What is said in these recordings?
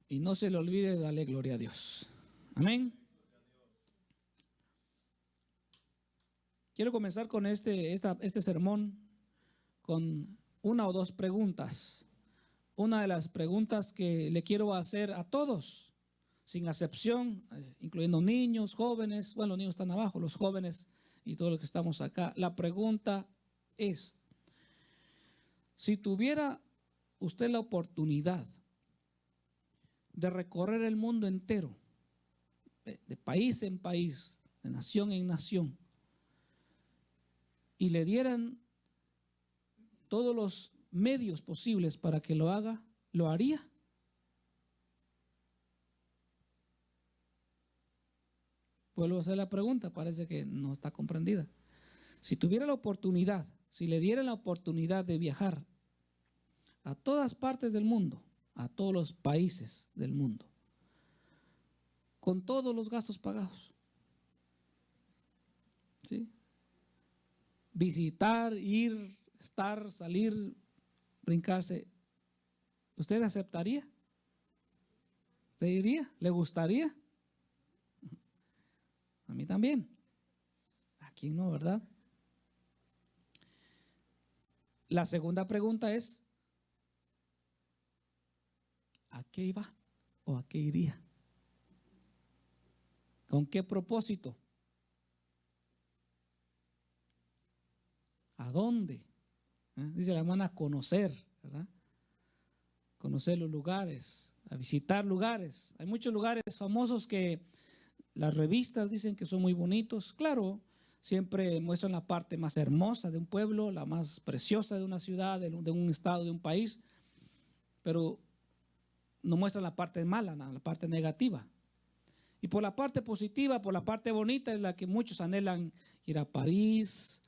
y no se le olvide darle gloria a Dios. Amén. Quiero comenzar con este sermón con una o dos preguntas. Una de las preguntas que le quiero hacer a todos, sin excepción, incluyendo niños, jóvenes. Bueno, los niños están abajo, los jóvenes y todos los que estamos acá. La pregunta es, si tuviera usted la oportunidad de recorrer el mundo entero, de país en país, de nación en nación, y le dieran todos los medios posibles para que lo haga, ¿lo haría? Vuelvo a hacer la pregunta, parece que no está comprendida. Si tuviera la oportunidad, si le dieran la oportunidad de viajar a todas partes del mundo, a todos los países del mundo, con todos los gastos pagados, ¿sí? Visitar, ir, estar, salir, brincarse, ¿usted aceptaría? ¿Usted iría? ¿Le gustaría? A mí también. ¿A quién no, verdad? La segunda pregunta es, ¿a qué iba o a qué iría? ¿Con qué propósito? ¿A dónde? Dice la hermana, conocer, ¿verdad? Conocer los lugares, a visitar lugares. Hay muchos lugares famosos que las revistas dicen que son muy bonitos. Claro, siempre muestran la parte más hermosa de un pueblo, la más preciosa de una ciudad, de un estado, de un país, pero no muestran la parte mala, la parte negativa. Y por la parte positiva, por la parte bonita, es la que muchos anhelan: ir a París,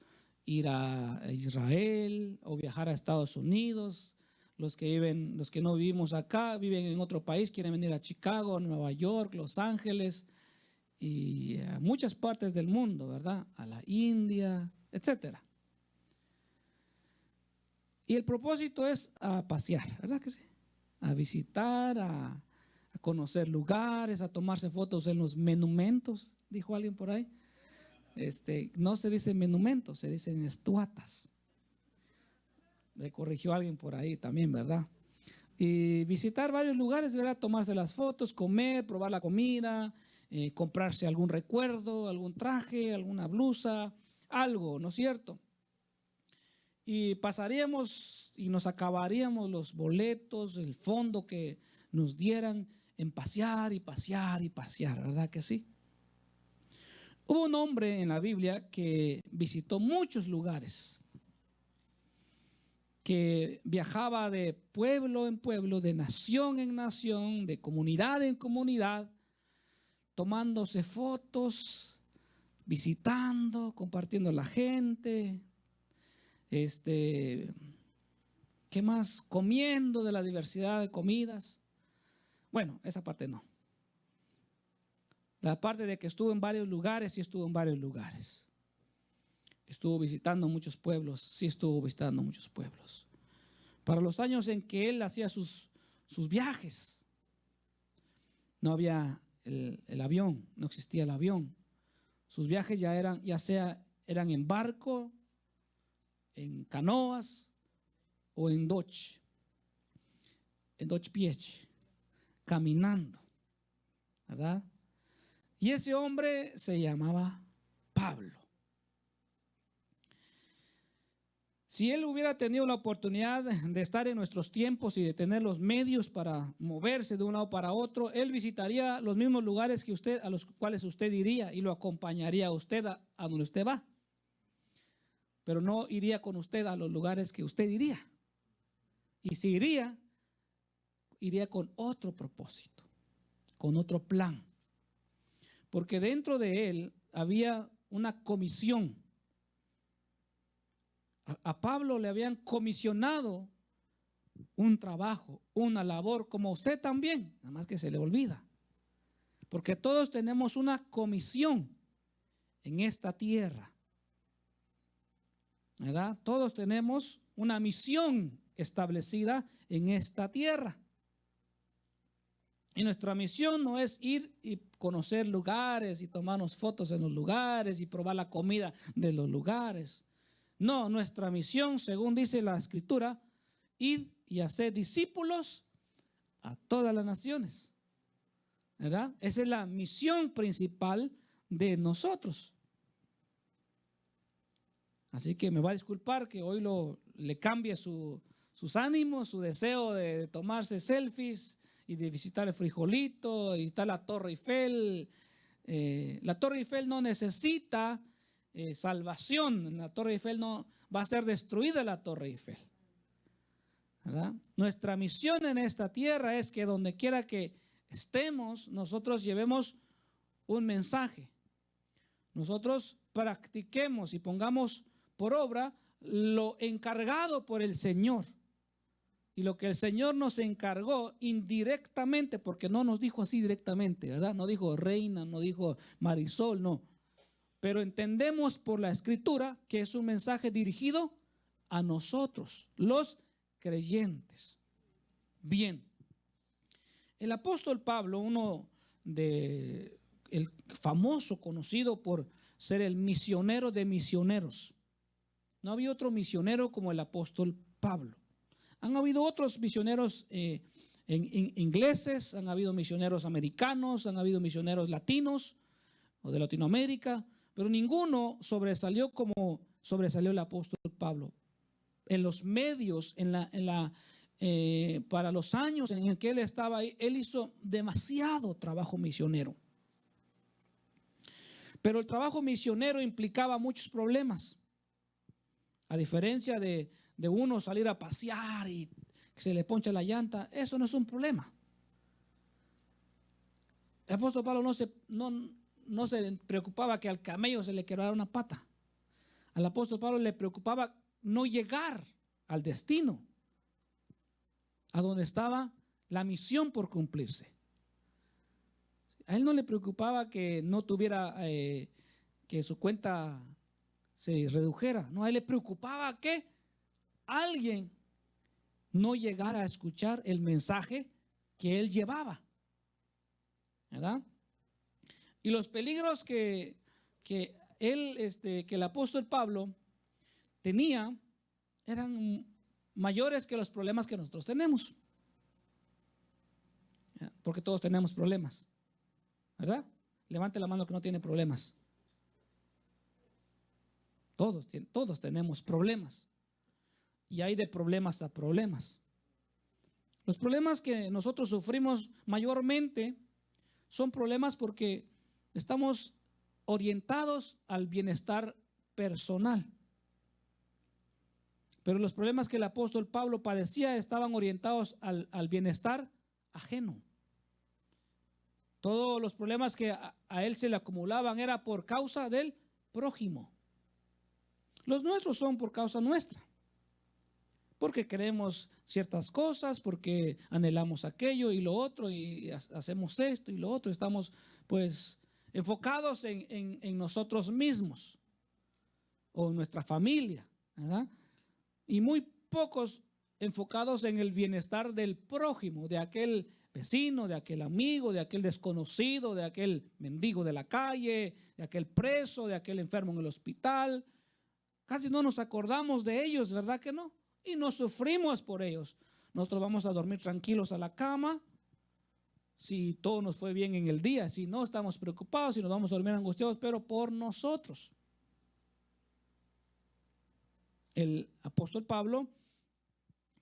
ir a Israel o viajar a Estados Unidos. Los que no vivimos acá, viven en otro país, quieren venir a Chicago, Nueva York, Los Ángeles y a muchas partes del mundo, ¿verdad? A la India, etcétera. Y el propósito es a pasear, ¿verdad que sí? A visitar, a conocer lugares, a tomarse fotos en los monumentos, dijo alguien por ahí. No se dice monumentos, se dicen estatuas. Le corrigió alguien por ahí también, ¿verdad? Y visitar varios lugares, ¿verdad? Tomarse las fotos, comer, probar la comida, comprarse algún recuerdo, algún traje, alguna blusa, algo, ¿no es cierto? Y pasaríamos y nos acabaríamos los boletos, el fondo que nos dieran en pasear y pasear y pasear, ¿verdad que sí? Hubo un hombre en la Biblia que visitó muchos lugares, que viajaba de pueblo en pueblo, de nación en nación, de comunidad en comunidad, tomándose fotos, visitando, compartiendo a la gente, ¿qué más? Comiendo de la diversidad de comidas. Bueno, esa parte no. La parte de que estuvo en varios lugares, sí estuvo en varios lugares. Estuvo visitando muchos pueblos, sí estuvo visitando muchos pueblos. Para los años en que él hacía sus viajes, no había el avión, no existía el avión. Sus viajes eran en barco, en canoas o en Dodge Piech, caminando, ¿verdad? Y ese hombre se llamaba Pablo. Si él hubiera tenido la oportunidad de estar en nuestros tiempos y de tener los medios para moverse de un lado para otro, él visitaría los mismos lugares a los cuales usted iría y lo acompañaría a usted a donde usted va. Pero no iría con usted a los lugares que usted iría. Y si iría con otro propósito, con otro plan. Porque dentro de él había una comisión. A Pablo le habían comisionado un trabajo, una labor, como usted también, nada más que se le olvida. Porque todos tenemos una comisión en esta tierra, ¿verdad? Todos tenemos una misión establecida en esta tierra. Y nuestra misión no es ir y conocer lugares y tomarnos fotos en los lugares y probar la comida de los lugares. No, nuestra misión, según dice la Escritura, ir y hacer discípulos a todas las naciones, ¿verdad? Esa es la misión principal de nosotros. Así que me va a disculpar que hoy le cambie sus ánimos, su deseo de tomarse selfies y de visitar el frijolito, y está la Torre Eiffel. La Torre Eiffel no necesita salvación. La Torre Eiffel no va a ser destruida, la Torre Eiffel, ¿verdad? Nuestra misión en esta tierra es que donde quiera que estemos, nosotros llevemos un mensaje. Nosotros practiquemos y pongamos por obra lo encargado por el Señor. Y lo que el Señor nos encargó indirectamente, porque no nos dijo así directamente, ¿verdad? No dijo Reina, no dijo Marisol, no. Pero entendemos por la Escritura que es un mensaje dirigido a nosotros, los creyentes. Bien, el apóstol Pablo, el famoso, conocido por ser el misionero de misioneros. No había otro misionero como el apóstol Pablo. Han habido otros misioneros ingleses, han habido misioneros americanos, han habido misioneros latinos o de Latinoamérica, pero ninguno sobresalió como sobresalió el apóstol Pablo. En los medios, para los años en que él estaba ahí, él hizo demasiado trabajo misionero. Pero el trabajo misionero implicaba muchos problemas. A diferencia de uno salir a pasear y que se le poncha la llanta, eso no es un problema. El apóstol Pablo no se preocupaba que al camello se le quebrara una pata. Al apóstol Pablo le preocupaba no llegar al destino, a donde estaba la misión por cumplirse. A él no le preocupaba que no tuviera, que su cuenta se redujera. No, a él le preocupaba que alguien no llegara a escuchar el mensaje que él llevaba, ¿verdad? Y los peligros que el apóstol Pablo tenía eran mayores que los problemas que nosotros tenemos, porque todos tenemos problemas, ¿verdad? Levante la mano que no tiene problemas. Todos tenemos problemas. Y hay de problemas a problemas. Los problemas que nosotros sufrimos mayormente son problemas porque estamos orientados al bienestar personal. Pero los problemas que el apóstol Pablo padecía estaban orientados al bienestar ajeno. Todos los problemas que a él se le acumulaban era por causa del prójimo. Los nuestros son por causa nuestra. Porque queremos ciertas cosas, porque anhelamos aquello y lo otro, y hacemos esto y lo otro. Estamos pues enfocados en nosotros mismos o en nuestra familia, ¿verdad? Y muy pocos enfocados en el bienestar del prójimo, de aquel vecino, de aquel amigo, de aquel desconocido, de aquel mendigo de la calle, de aquel preso, de aquel enfermo en el hospital. Casi no nos acordamos de ellos, ¿verdad que no? Y no sufrimos por ellos. Nosotros vamos a dormir tranquilos a la cama si todo nos fue bien en el día. Si no, estamos preocupados, si nos vamos a dormir angustiados, pero por nosotros. El apóstol Pablo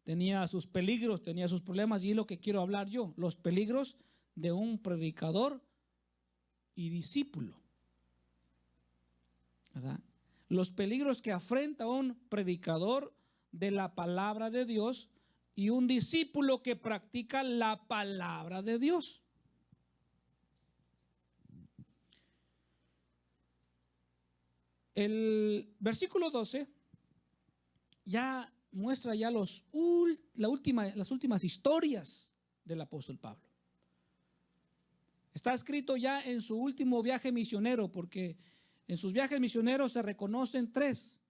tenía sus peligros, tenía sus problemas, y es lo que quiero hablar yo, los peligros de un predicador y discípulo, ¿verdad? Los peligros que afrenta un predicador de la palabra de Dios y un discípulo que practica la palabra de Dios. El versículo 12 ya muestra ya las últimas historias del apóstol Pablo. Está escrito ya en su último viaje misionero, porque en sus viajes misioneros se reconocen tres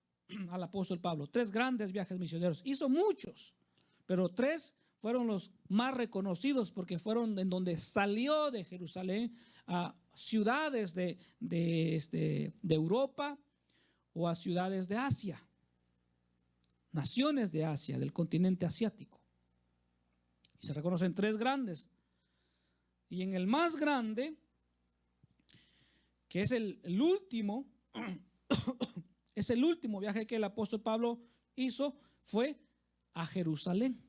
al apóstol Pablo, tres grandes viajes misioneros. Hizo muchos, pero tres fueron los más reconocidos porque fueron en donde salió de Jerusalén a ciudades de Europa o a ciudades de Asia, naciones de Asia, del continente asiático. Y se reconocen tres grandes. Y en el más grande, que es el último, es el último viaje que el apóstol Pablo hizo, fue a Jerusalén.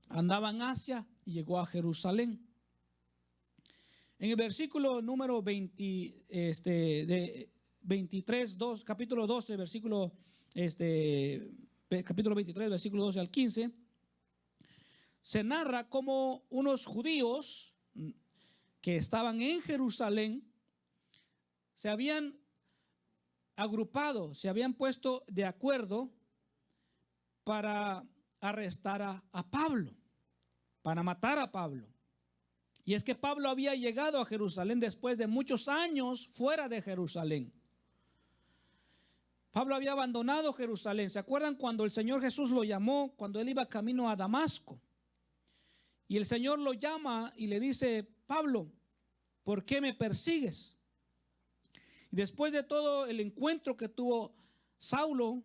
Andaba en Asia y llegó a Jerusalén. En el versículo número 23, capítulo 12, capítulo 23, versículo 12 al 15, se narra cómo unos judíos que estaban en Jerusalén se habían agrupado, se habían puesto de acuerdo para arrestar a Pablo, para matar a Pablo. Y es que Pablo había llegado a Jerusalén después de muchos años fuera de Jerusalén. Pablo había abandonado Jerusalén. ¿Se acuerdan cuando el Señor Jesús lo llamó, cuando él iba camino a Damasco? Y el Señor lo llama y le dice: Pablo, ¿por qué me persigues? Y después de todo el encuentro que tuvo Saulo,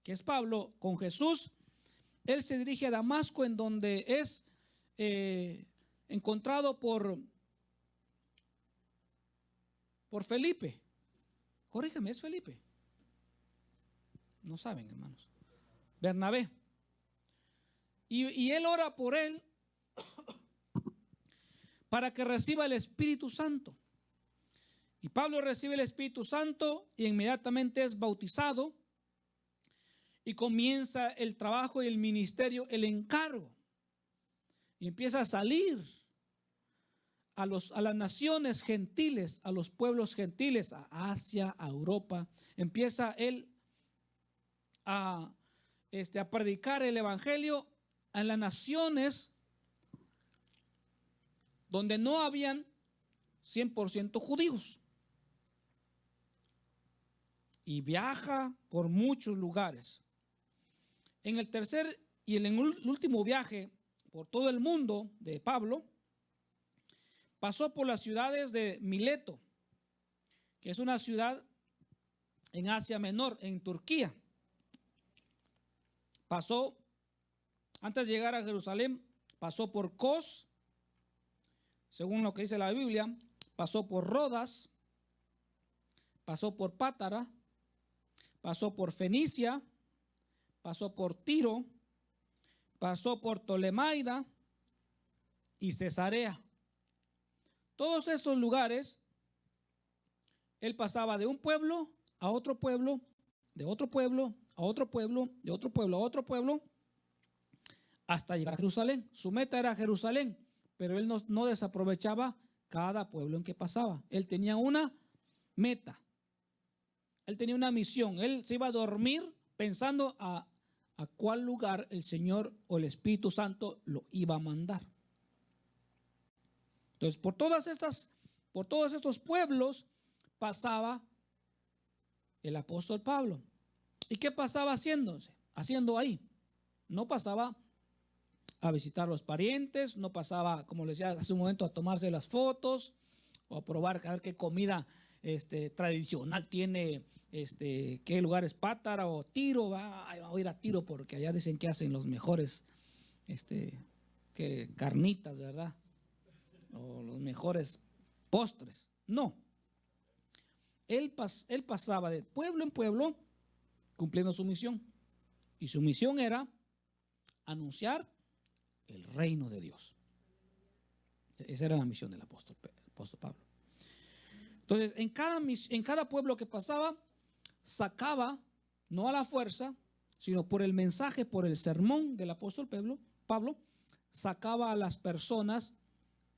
que es Pablo, con Jesús, él se dirige a Damasco, en donde es encontrado por Felipe. Corrígeme, ¿es Felipe? No saben, hermanos. Bernabé. Y él ora por él para que reciba el Espíritu Santo. Y Pablo recibe el Espíritu Santo y inmediatamente es bautizado y comienza el trabajo y el ministerio, el encargo. Y empieza a salir a las naciones gentiles, a los pueblos gentiles, a Asia, a Europa. Empieza él a predicar el evangelio en las naciones donde no habían 100% judíos. Y viaja por muchos lugares. En el tercer y en el último viaje por todo el mundo de Pablo, pasó por las ciudades de Mileto, que es una ciudad en Asia Menor, en Turquía. Pasó, antes de llegar a Jerusalén, pasó por Cos, según lo que dice la Biblia, pasó por Rodas, pasó por Pátara, pasó por Fenicia, pasó por Tiro, pasó por Ptolemaida y Cesarea. Todos estos lugares, él pasaba de un pueblo a otro pueblo, de otro pueblo a otro pueblo, de otro pueblo a otro pueblo, hasta llegar a Jerusalén. Su meta era Jerusalén, pero él no desaprovechaba cada pueblo en que pasaba. Él tenía una meta, él tenía una misión. Él se iba a dormir pensando a cuál lugar el Señor o el Espíritu Santo lo iba a mandar. Entonces, por todos estos pueblos pasaba el apóstol Pablo. ¿Y qué pasaba haciendo ahí? No pasaba a visitar a los parientes, no pasaba, como les decía hace un momento, a tomarse las fotos o a probar a ver qué comida tradicional tiene, qué lugar es Pátara o Tiro. Vamos a ir a Tiro porque allá dicen que hacen los mejores que carnitas, ¿verdad? O los mejores postres. No. Él pasaba de pueblo en pueblo cumpliendo su misión. Y su misión era anunciar el reino de Dios. Esa era la misión del apóstol Pablo. Entonces, en cada pueblo que pasaba, sacaba, no a la fuerza, sino por el mensaje, por el sermón del apóstol Pablo, sacaba a las personas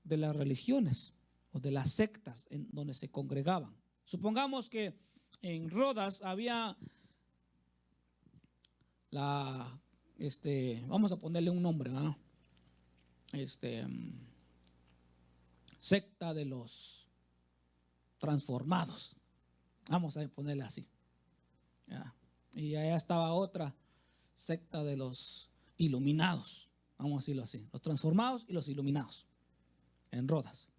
de las religiones o de las sectas en donde se congregaban. Supongamos que en Rodas había vamos a ponerle un nombre, ¿no? Secta de los transformados, vamos a ponerle así, ¿ya? Y allá estaba otra secta de los iluminados, vamos a decirlo así, los transformados y los iluminados, en Rodas.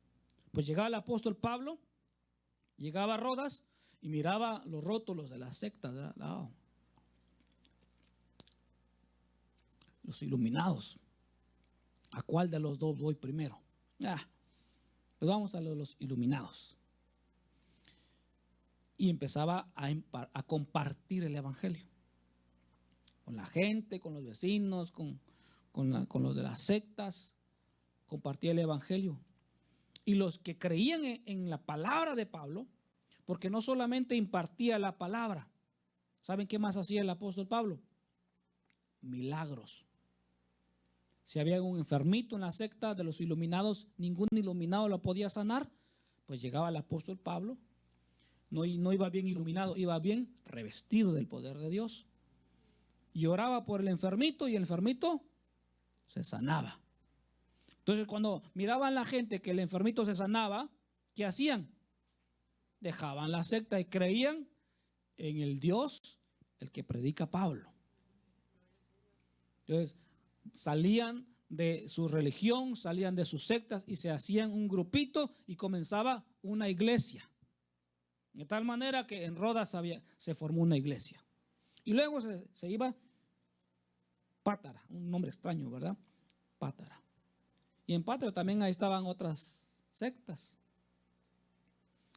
Pues llegaba el apóstol Pablo, llegaba a Rodas y miraba los rótulos de la secta, ¿verdad? Los iluminados. ¿A cuál de los dos voy primero? Pues vamos a los iluminados. Y empezaba a compartir el evangelio con la gente, con los vecinos, con los de las sectas. Compartía el evangelio. Y los que creían en la palabra de Pablo, porque no solamente impartía la palabra, ¿saben qué más hacía el apóstol Pablo? Milagros. Si había un enfermito en la secta de los iluminados, ningún iluminado lo podía sanar, pues llegaba el apóstol Pablo, no iba bien iluminado, iba bien revestido del poder de Dios, y oraba por el enfermito, y el enfermito se sanaba. Entonces, cuando miraban la gente que el enfermito se sanaba, ¿qué hacían? Dejaban la secta y creían en el Dios, el que predica Pablo. Entonces, salían de su religión, salían de sus sectas y se hacían un grupito y comenzaba una iglesia. De tal manera que en Rodas se formó una iglesia. Y luego se iba Pátara, un nombre extraño, ¿verdad? Pátara. Y en Pátara también ahí estaban otras sectas.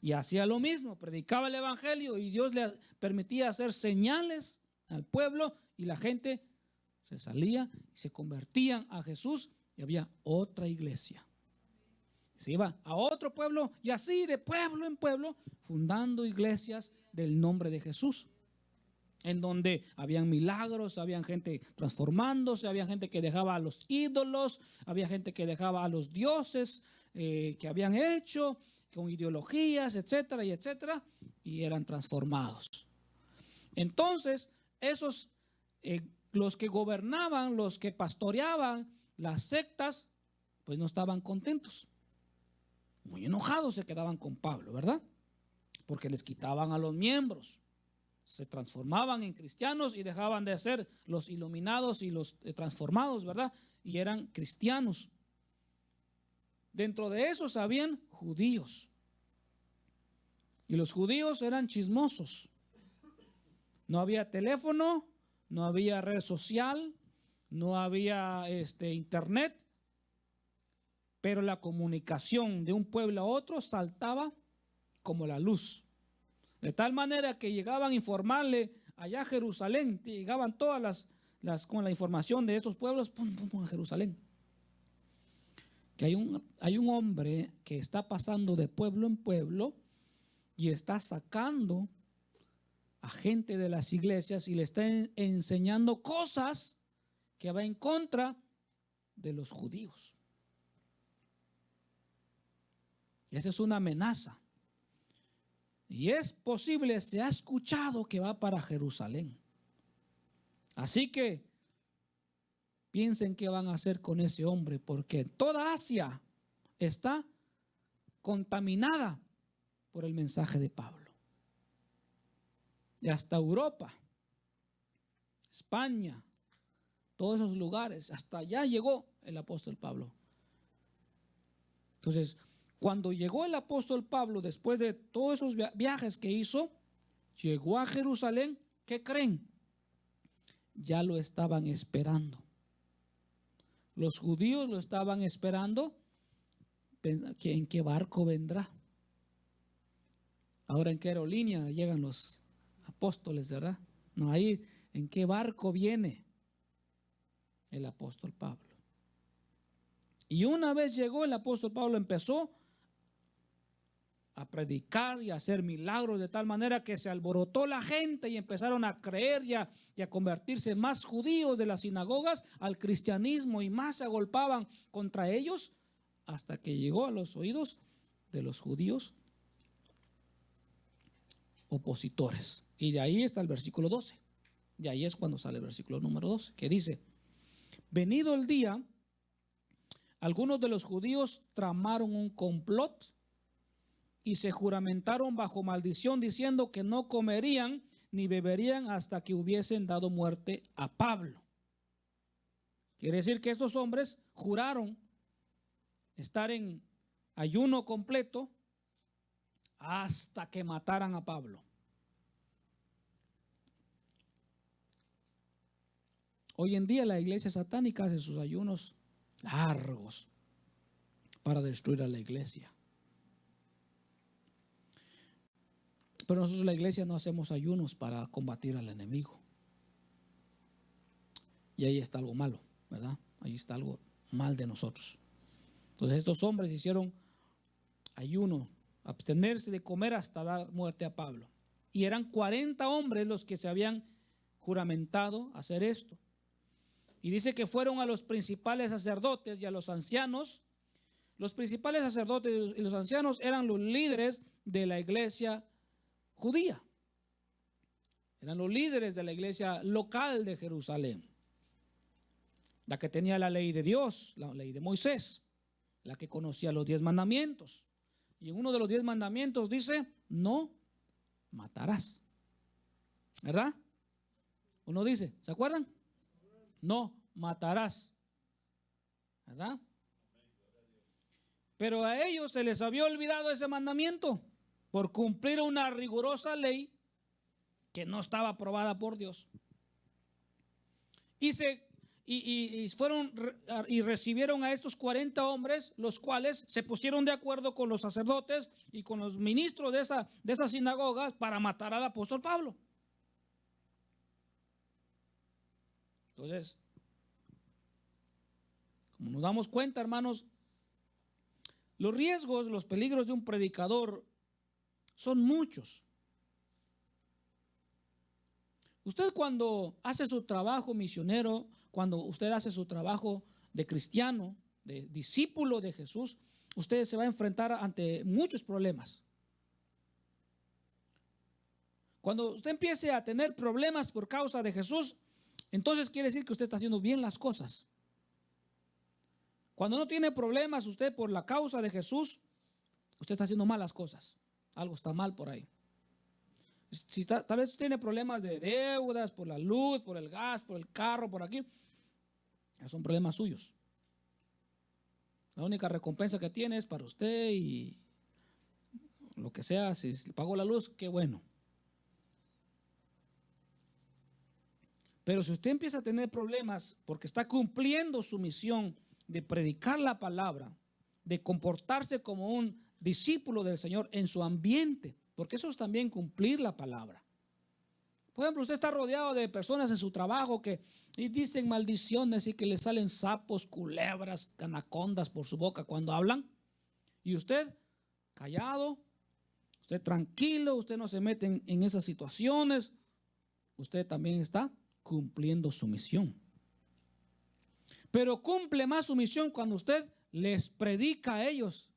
Y hacía lo mismo, predicaba el evangelio y Dios le permitía hacer señales al pueblo y la gente se salía y se convertían a Jesús y había otra iglesia. Se iba a otro pueblo y así de pueblo en pueblo fundando iglesias del nombre de Jesús, en donde habían milagros, había gente transformándose, había gente que dejaba a los ídolos, había gente que dejaba a los dioses que habían hecho con ideologías, etcétera y etcétera, y eran transformados. Entonces, esos los que gobernaban, los que pastoreaban las sectas, pues no estaban contentos. Muy enojados se quedaban con Pablo, ¿verdad? Porque les quitaban a los miembros. Se transformaban en cristianos y dejaban de ser los iluminados y los transformados, ¿verdad? Y eran cristianos. Dentro de esos habían judíos. Y los judíos eran chismosos. No había teléfono, no había red social, no había internet, pero la comunicación de un pueblo a otro saltaba como la luz. De tal manera que llegaban a informarle allá a Jerusalén, llegaban todas con la información de estos pueblos, a Jerusalén. Que hay un hombre que está pasando de pueblo en pueblo y está sacando a gente de las iglesias y le está enseñando cosas que va en contra de los judíos. Y esa es una amenaza. Y es posible, se ha escuchado que va para Jerusalén. Así que piensen qué van a hacer con ese hombre, porque toda Asia está contaminada por el mensaje de Pablo. Y hasta Europa, España, todos esos lugares, hasta allá llegó el apóstol Pablo. Entonces, cuando llegó el apóstol Pablo, después de todos esos viajes que hizo, llegó a Jerusalén, ¿qué creen? Ya lo estaban esperando. Los judíos lo estaban esperando. ¿En qué barco vendrá? Ahora, ¿en qué aerolínea llegan los apóstoles, verdad? No, ahí, ¿en qué barco viene el apóstol Pablo? Y una vez llegó el apóstol Pablo, empezó a predicar y a hacer milagros de tal manera que se alborotó la gente y empezaron a creer y a convertirse más judíos de las sinagogas al cristianismo, y más se agolpaban contra ellos hasta que llegó a los oídos de los judíos opositores. Y de ahí está el versículo 12. De ahí es cuando sale el versículo número 12, que dice: venido el día, algunos de los judíos tramaron un complot y se juramentaron bajo maldición, diciendo que no comerían ni beberían hasta que hubiesen dado muerte a Pablo. Quiere decir que estos hombres juraron estar en ayuno completo hasta que mataran a Pablo. Hoy en día la iglesia satánica hace sus ayunos largos para destruir a la iglesia. Pero nosotros la iglesia no hacemos ayunos para combatir al enemigo. Y ahí está algo malo, ¿verdad? Ahí está algo mal de nosotros. Entonces estos hombres hicieron ayuno, abstenerse de comer hasta dar muerte a Pablo. Y eran 40 hombres los que se habían juramentado hacer esto. Y dice que fueron a los principales sacerdotes y a los ancianos. Los principales sacerdotes y los ancianos eran los líderes de la iglesia judía. Eran los líderes de la iglesia local de Jerusalén. La que tenía la ley de Dios, la ley de Moisés. La que conocía los 10 mandamientos. Y en uno de los 10 mandamientos dice, no matarás. ¿Verdad? Uno dice, ¿se acuerdan? No matarás. ¿Verdad? Pero a ellos se les había olvidado ese mandamiento por cumplir una rigurosa ley que no estaba aprobada por Dios. Y fueron y recibieron a estos 40 hombres, los cuales se pusieron de acuerdo con los sacerdotes y con los ministros de esa sinagoga para matar al apóstol Pablo. Entonces, como nos damos cuenta, hermanos, los riesgos, los peligros de un predicador son muchos. Usted cuando hace su trabajo misionero, cuando usted hace su trabajo de cristiano, de discípulo de Jesús, usted se va a enfrentar ante muchos problemas. Cuando usted empiece a tener problemas por causa de Jesús, entonces quiere decir que usted está haciendo bien las cosas. Cuando no tiene problemas usted por la causa de Jesús, usted está haciendo malas cosas. Algo está mal por ahí. Si tal vez usted tiene problemas de deudas por la luz, por el gas, por el carro, por aquí, esos son problemas suyos. La única recompensa que tiene es para usted y lo que sea. Si pagó la luz, qué bueno. Pero si usted empieza a tener problemas porque está cumpliendo su misión de predicar la palabra, de comportarse como un discípulo del Señor en su ambiente, porque eso es también cumplir la palabra. Por ejemplo, usted está rodeado de personas en su trabajo que dicen maldiciones y que le salen sapos, culebras, anacondas por su boca cuando hablan. Y usted callado, usted tranquilo, usted no se mete en esas situaciones. Usted también está cumpliendo su misión. Pero cumple más su misión cuando usted les predica a ellos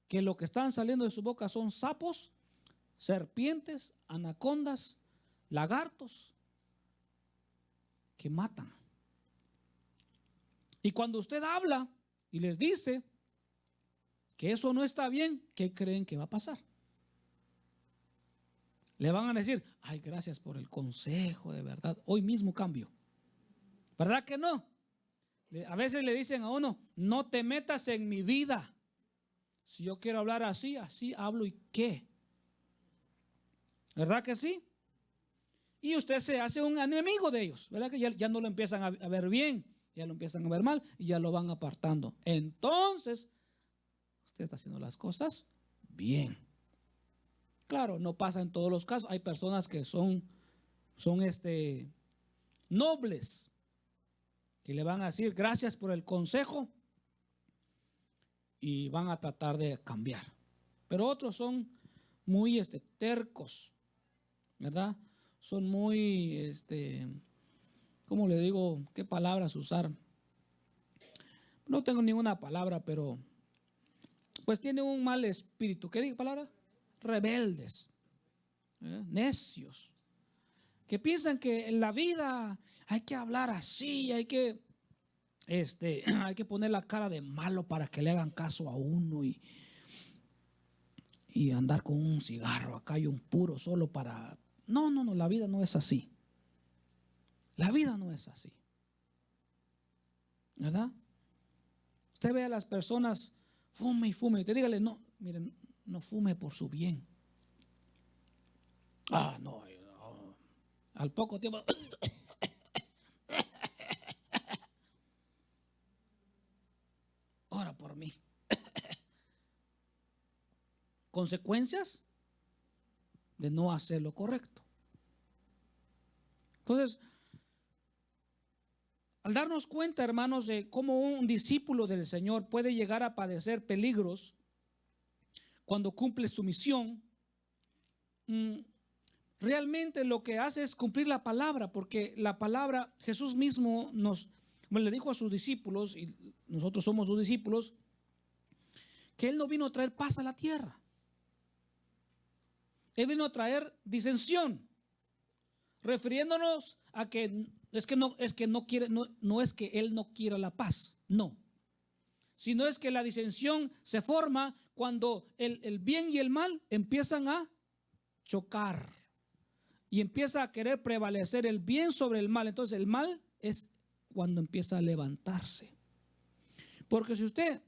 que lo que están saliendo de su boca son sapos, serpientes, anacondas, lagartos que matan. Y cuando usted habla y les dice que eso no está bien, ¿qué creen que va a pasar? Le van a decir, ay, gracias por el consejo, de verdad, hoy mismo cambio. ¿Verdad que no? A veces le dicen a uno, no te metas en mi vida. Si yo quiero hablar así, así hablo y qué. ¿Verdad que sí? Y usted se hace un enemigo de ellos, ¿verdad? Que ya no lo empiezan a ver bien, ya lo empiezan a ver mal y ya lo van apartando. Entonces, usted está haciendo las cosas bien. Claro, no pasa en todos los casos. Hay personas que son nobles, que le van a decir gracias por el consejo y van a tratar de cambiar. Pero otros son muy tercos, ¿verdad? Son muy, ¿cómo le digo? ¿Qué palabras usar? No tengo ninguna palabra, pero pues tiene un mal espíritu. ¿Qué palabra? Rebeldes, necios, que piensan que en la vida hay que hablar así, hay que poner la cara de malo para que le hagan caso a uno y andar con un cigarro acá y un puro solo para... No, la vida no es así. La vida no es así. ¿verdad? Usted ve a las personas, fume y fume. Usted dígale, no, miren, no fume por su bien. No. Al poco tiempo, ora por mí. Consecuencias de no hacer lo correcto. Entonces, al darnos cuenta, hermanos, de cómo un discípulo del Señor puede llegar a padecer peligros cuando cumple su misión, realmente lo que hace es cumplir la palabra, porque la palabra, Jesús mismo le dijo a sus discípulos, y nosotros somos sus discípulos, que Él no vino a traer paz a la tierra. Él vino a traer disensión, refiriéndonos a que no es que Él no quiera la paz, no, sino es que la disensión se forma cuando el bien y el mal empiezan a chocar y empieza a querer prevalecer el bien sobre el mal. Entonces el mal es cuando empieza a levantarse, porque si usted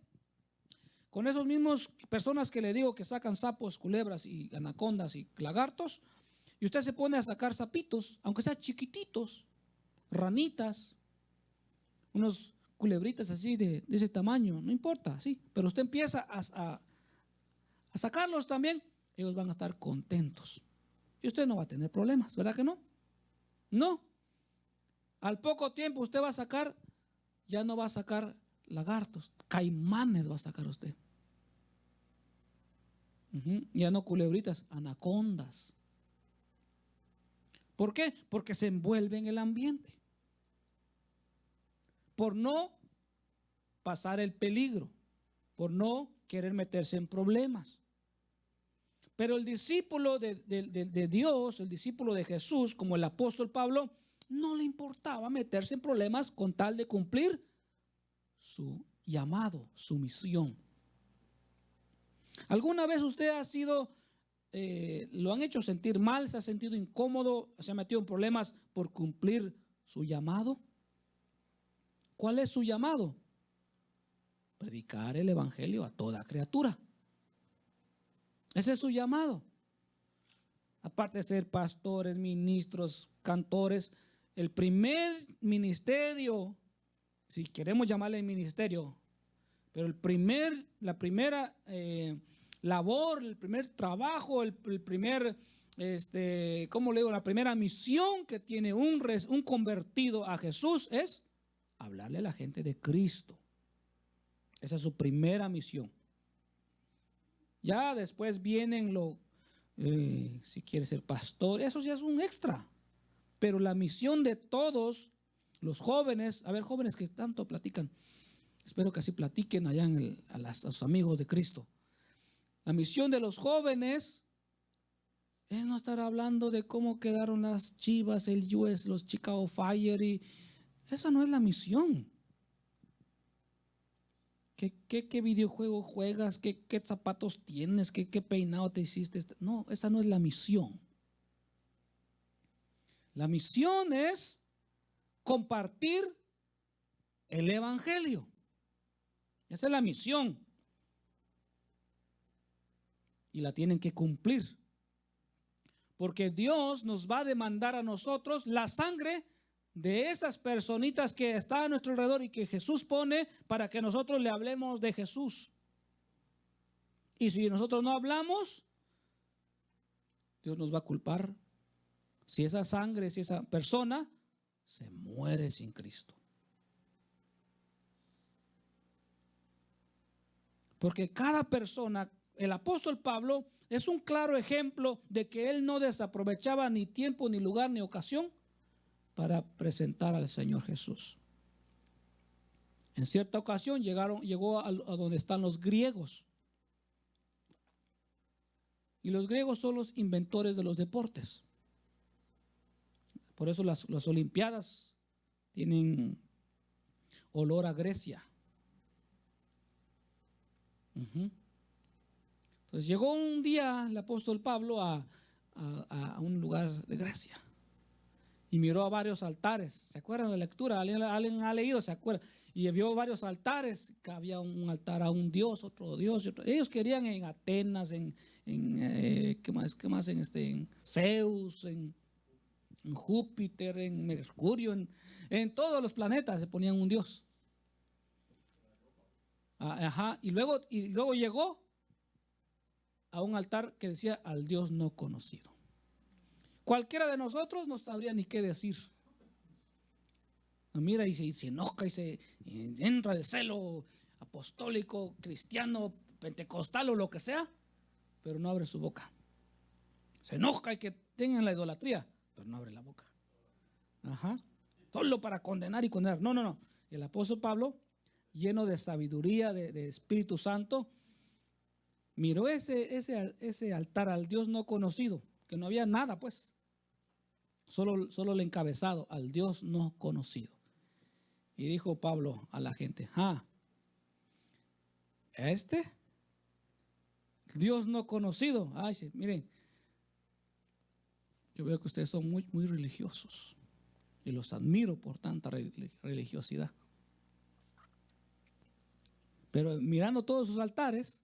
con esos mismos personas que le digo que sacan sapos, culebras y anacondas y lagartos, y usted se pone a sacar sapitos, aunque sean chiquititos, ranitas, unos culebritas así de ese tamaño, no importa, sí, pero usted empieza a sacarlos también, ellos van a estar contentos y usted no va a tener problemas, ¿verdad que no? No. Al poco tiempo usted va a sacar, ya no va a sacar lagartos, caimanes va a sacar usted. Ya no culebritas, anacondas. ¿Por qué? Porque se envuelve en el ambiente. Por no pasar el peligro, por no querer meterse en problemas. Pero el discípulo de Dios, el discípulo de Jesús, como el apóstol Pablo, no le importaba meterse en problemas con tal de cumplir su llamado, su misión. ¿Alguna vez usted ha sido, lo han hecho sentir mal, se ha sentido incómodo, se ha metido en problemas por cumplir su llamado? ¿Cuál es su llamado? Predicar el evangelio a toda criatura. Ese es su llamado. Aparte de ser pastores, ministros, cantores, el primer ministerio, si queremos llamarle ministerio, pero la primera labor, el primer trabajo, el primer, ¿cómo le digo? La primera misión que tiene un convertido a Jesús es hablarle a la gente de Cristo. Esa es su primera misión. Ya después vienen si quiere ser pastor, eso ya es un extra. Pero la misión de todos los jóvenes, a ver, jóvenes que tanto platican, espero que así platiquen allá a sus amigos de Cristo. La misión de los jóvenes es no estar hablando de cómo quedaron las Chivas, el US, los Chicago Fire, y esa no es la misión. ¿Qué videojuego juegas? ¿Qué zapatos tienes? ¿Qué peinado te hiciste? No, esa no es la misión. La misión es compartir el evangelio. Esa es la misión. Y la tienen que cumplir. Porque Dios nos va a demandar a nosotros la sangre de esas personitas que están a nuestro alrededor y que Jesús pone para que nosotros le hablemos de Jesús. Y si nosotros no hablamos, Dios nos va a culpar si esa sangre, si esa persona se muere sin Cristo. Porque cada persona, el apóstol Pablo es un claro ejemplo de que él no desaprovechaba ni tiempo, ni lugar, ni ocasión para presentar al Señor Jesús. En cierta ocasión llegó a donde están los griegos. Y los griegos son los inventores de los deportes. Por eso las Olimpiadas tienen olor a Grecia. Entonces llegó un día el apóstol Pablo a un lugar de Grecia. y miró a varios altares. ¿Se acuerdan de la lectura? ¿Alguien ha leído? ¿Se acuerdan? Y vio varios altares, que había un altar a un dios, otro dios. Ellos querían en Atenas, ¿qué más? En Zeus, en Júpiter, en Mercurio, en todos los planetas se ponían un dios. Ajá, y luego llegó a un altar que decía al Dios no conocido. Cualquiera de nosotros no sabría ni qué decir. Mira, y se enoja y entra el celo apostólico, cristiano, pentecostal o lo que sea, pero no abre su boca. Se enoja y que tengan la idolatría, pero no abre la boca. Ajá. Solo para condenar y condenar. No. El apóstol Pablo, lleno de sabiduría, de Espíritu Santo, miró ese altar al Dios no conocido, que no había nada, pues. Solo el encabezado, al Dios no conocido. Y dijo Pablo a la gente, Dios no conocido. Ay, sí, miren, yo veo que ustedes son muy, muy religiosos y los admiro por tanta religiosidad. Pero mirando todos sus altares,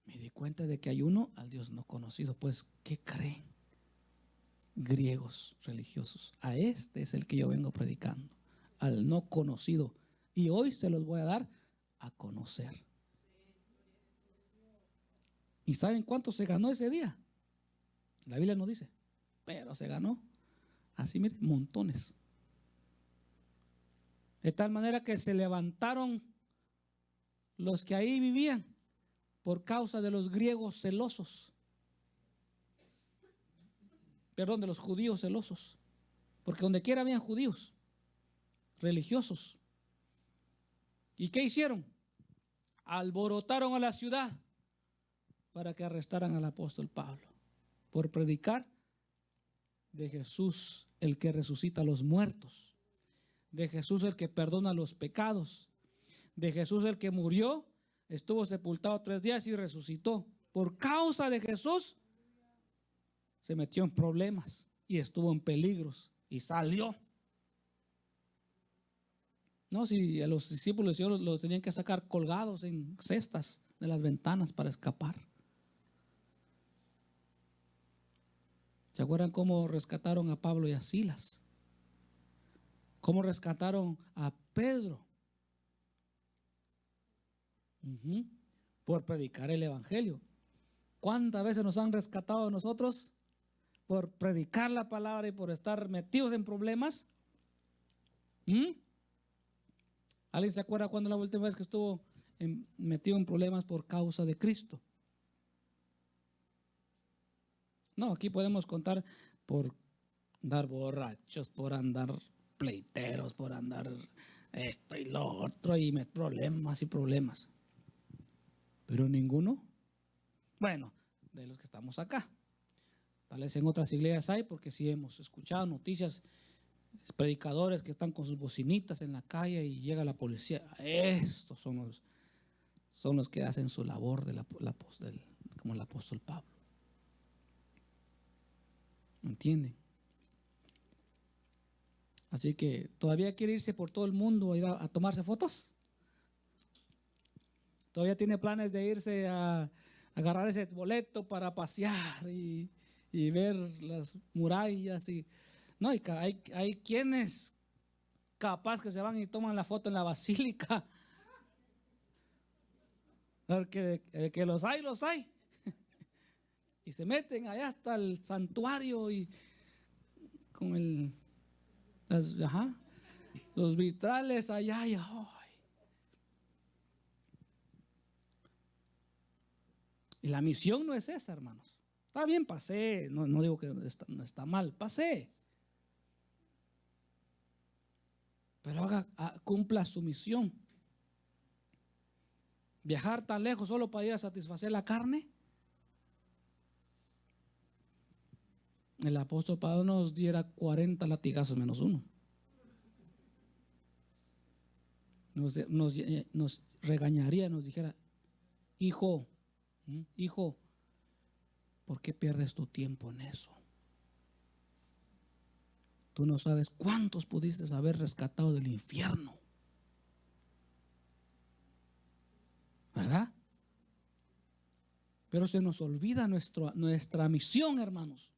me di cuenta de que hay uno al Dios no conocido. Pues, ¿qué creen? Griegos religiosos. A este es el que yo vengo predicando, al no conocido. Y hoy se los voy a dar a conocer. ¿Y saben cuánto se ganó ese día? La Biblia no dice, pero se ganó. Así, miren, montones. De tal manera que se levantaron los que ahí vivían por causa de los griegos celosos. Perdón, de los judíos celosos. Porque donde quiera habían judíos religiosos. ¿Y qué hicieron? Alborotaron a la ciudad para que arrestaran al apóstol Pablo por predicar de Jesús, el que resucita a los muertos, de Jesús, el que perdona los pecados, de Jesús, el que murió, estuvo sepultado 3 días y resucitó. Por causa de Jesús se metió en problemas y estuvo en peligros y salió. No, si a los discípulos los tenían que sacar colgados en cestas de las ventanas para escapar. ¿Se acuerdan cómo rescataron a Pablo y a Silas? ¿Cómo rescataron a Pedro? Por predicar el evangelio. ¿Cuántas veces nos han rescatado a nosotros por predicar la palabra y por estar metidos en problemas? ¿Alguien se acuerda cuando la última vez que estuvo metido en problemas por causa de Cristo? No, aquí podemos contar por andar borrachos, por andar pleiteros, por andar esto y lo otro y problemas. Pero ninguno. Bueno, de los que estamos acá. Tal vez en otras iglesias hay, porque sí hemos escuchado noticias, predicadores que están con sus bocinitas en la calle y llega la policía. Estos son los que hacen su labor como el apóstol Pablo. ¿Entienden? Así que todavía quiere irse por todo el mundo a ir a tomarse fotos. Todavía tiene planes de irse a agarrar ese boleto para pasear y ver las murallas no, hay quienes capaz que se van y toman la foto en la basílica, porque que los hay y se meten allá hasta el santuario y con los vitrales allá y y la misión no es esa, hermanos. Está bien, pasé, no digo que no está mal, pasé, pero cumpla su misión. Viajar tan lejos solo para ir a satisfacer la carne. El apóstol Pablo nos diera 40 latigazos menos uno. Nos regañaría, nos dijera, hijo, ¿por qué pierdes tu tiempo en eso? Tú no sabes cuántos pudiste haber rescatado del infierno, ¿verdad? Pero se nos olvida nuestra misión, hermanos.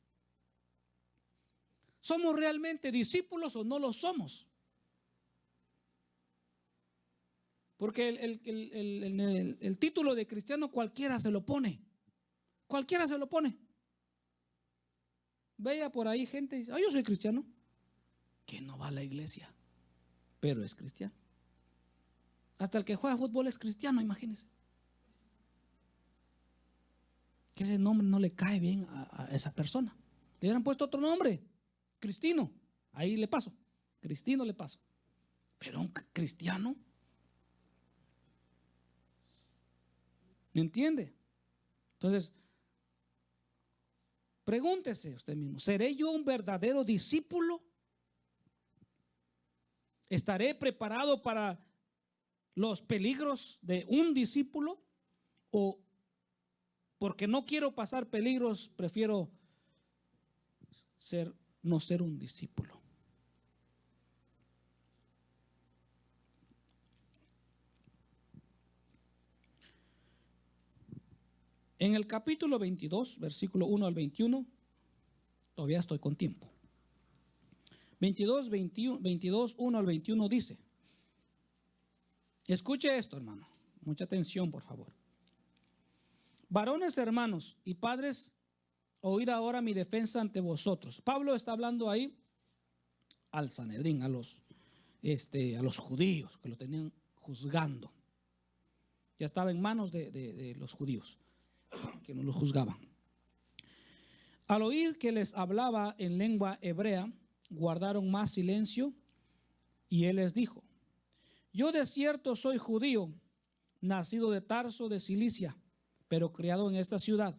¿Somos realmente discípulos o no lo somos? Porque el título de cristiano cualquiera se lo pone. Cualquiera se lo pone. Vea por ahí gente y dice, yo soy cristiano. Que no va a la iglesia, pero es cristiano. Hasta el que juega fútbol es cristiano, imagínense. Que ese nombre no le cae bien a esa persona. Le hubieran puesto otro nombre, Cristino. Ahí le paso, Cristino le paso. Pero un cristiano, ¿me entiende? Entonces, pregúntese usted mismo, ¿seré yo un verdadero discípulo? ¿Estaré preparado para los peligros de un discípulo? ¿O porque no quiero pasar peligros, prefiero no ser un discípulo? En el capítulo 22, versículo 1 al 21, todavía estoy con tiempo. 22, 1 al 21 dice, escuche esto, hermano, mucha atención, por favor. Varones, hermanos y padres, oíd ahora mi defensa ante vosotros. Pablo está hablando ahí al Sanedrín, a los judíos que lo tenían juzgando. Ya estaba en manos de los judíos que no los juzgaban. Al oír que les hablaba en lengua hebrea, guardaron más silencio, y él les dijo, yo de cierto soy judío, nacido de Tarso de Cilicia, pero criado en esta ciudad,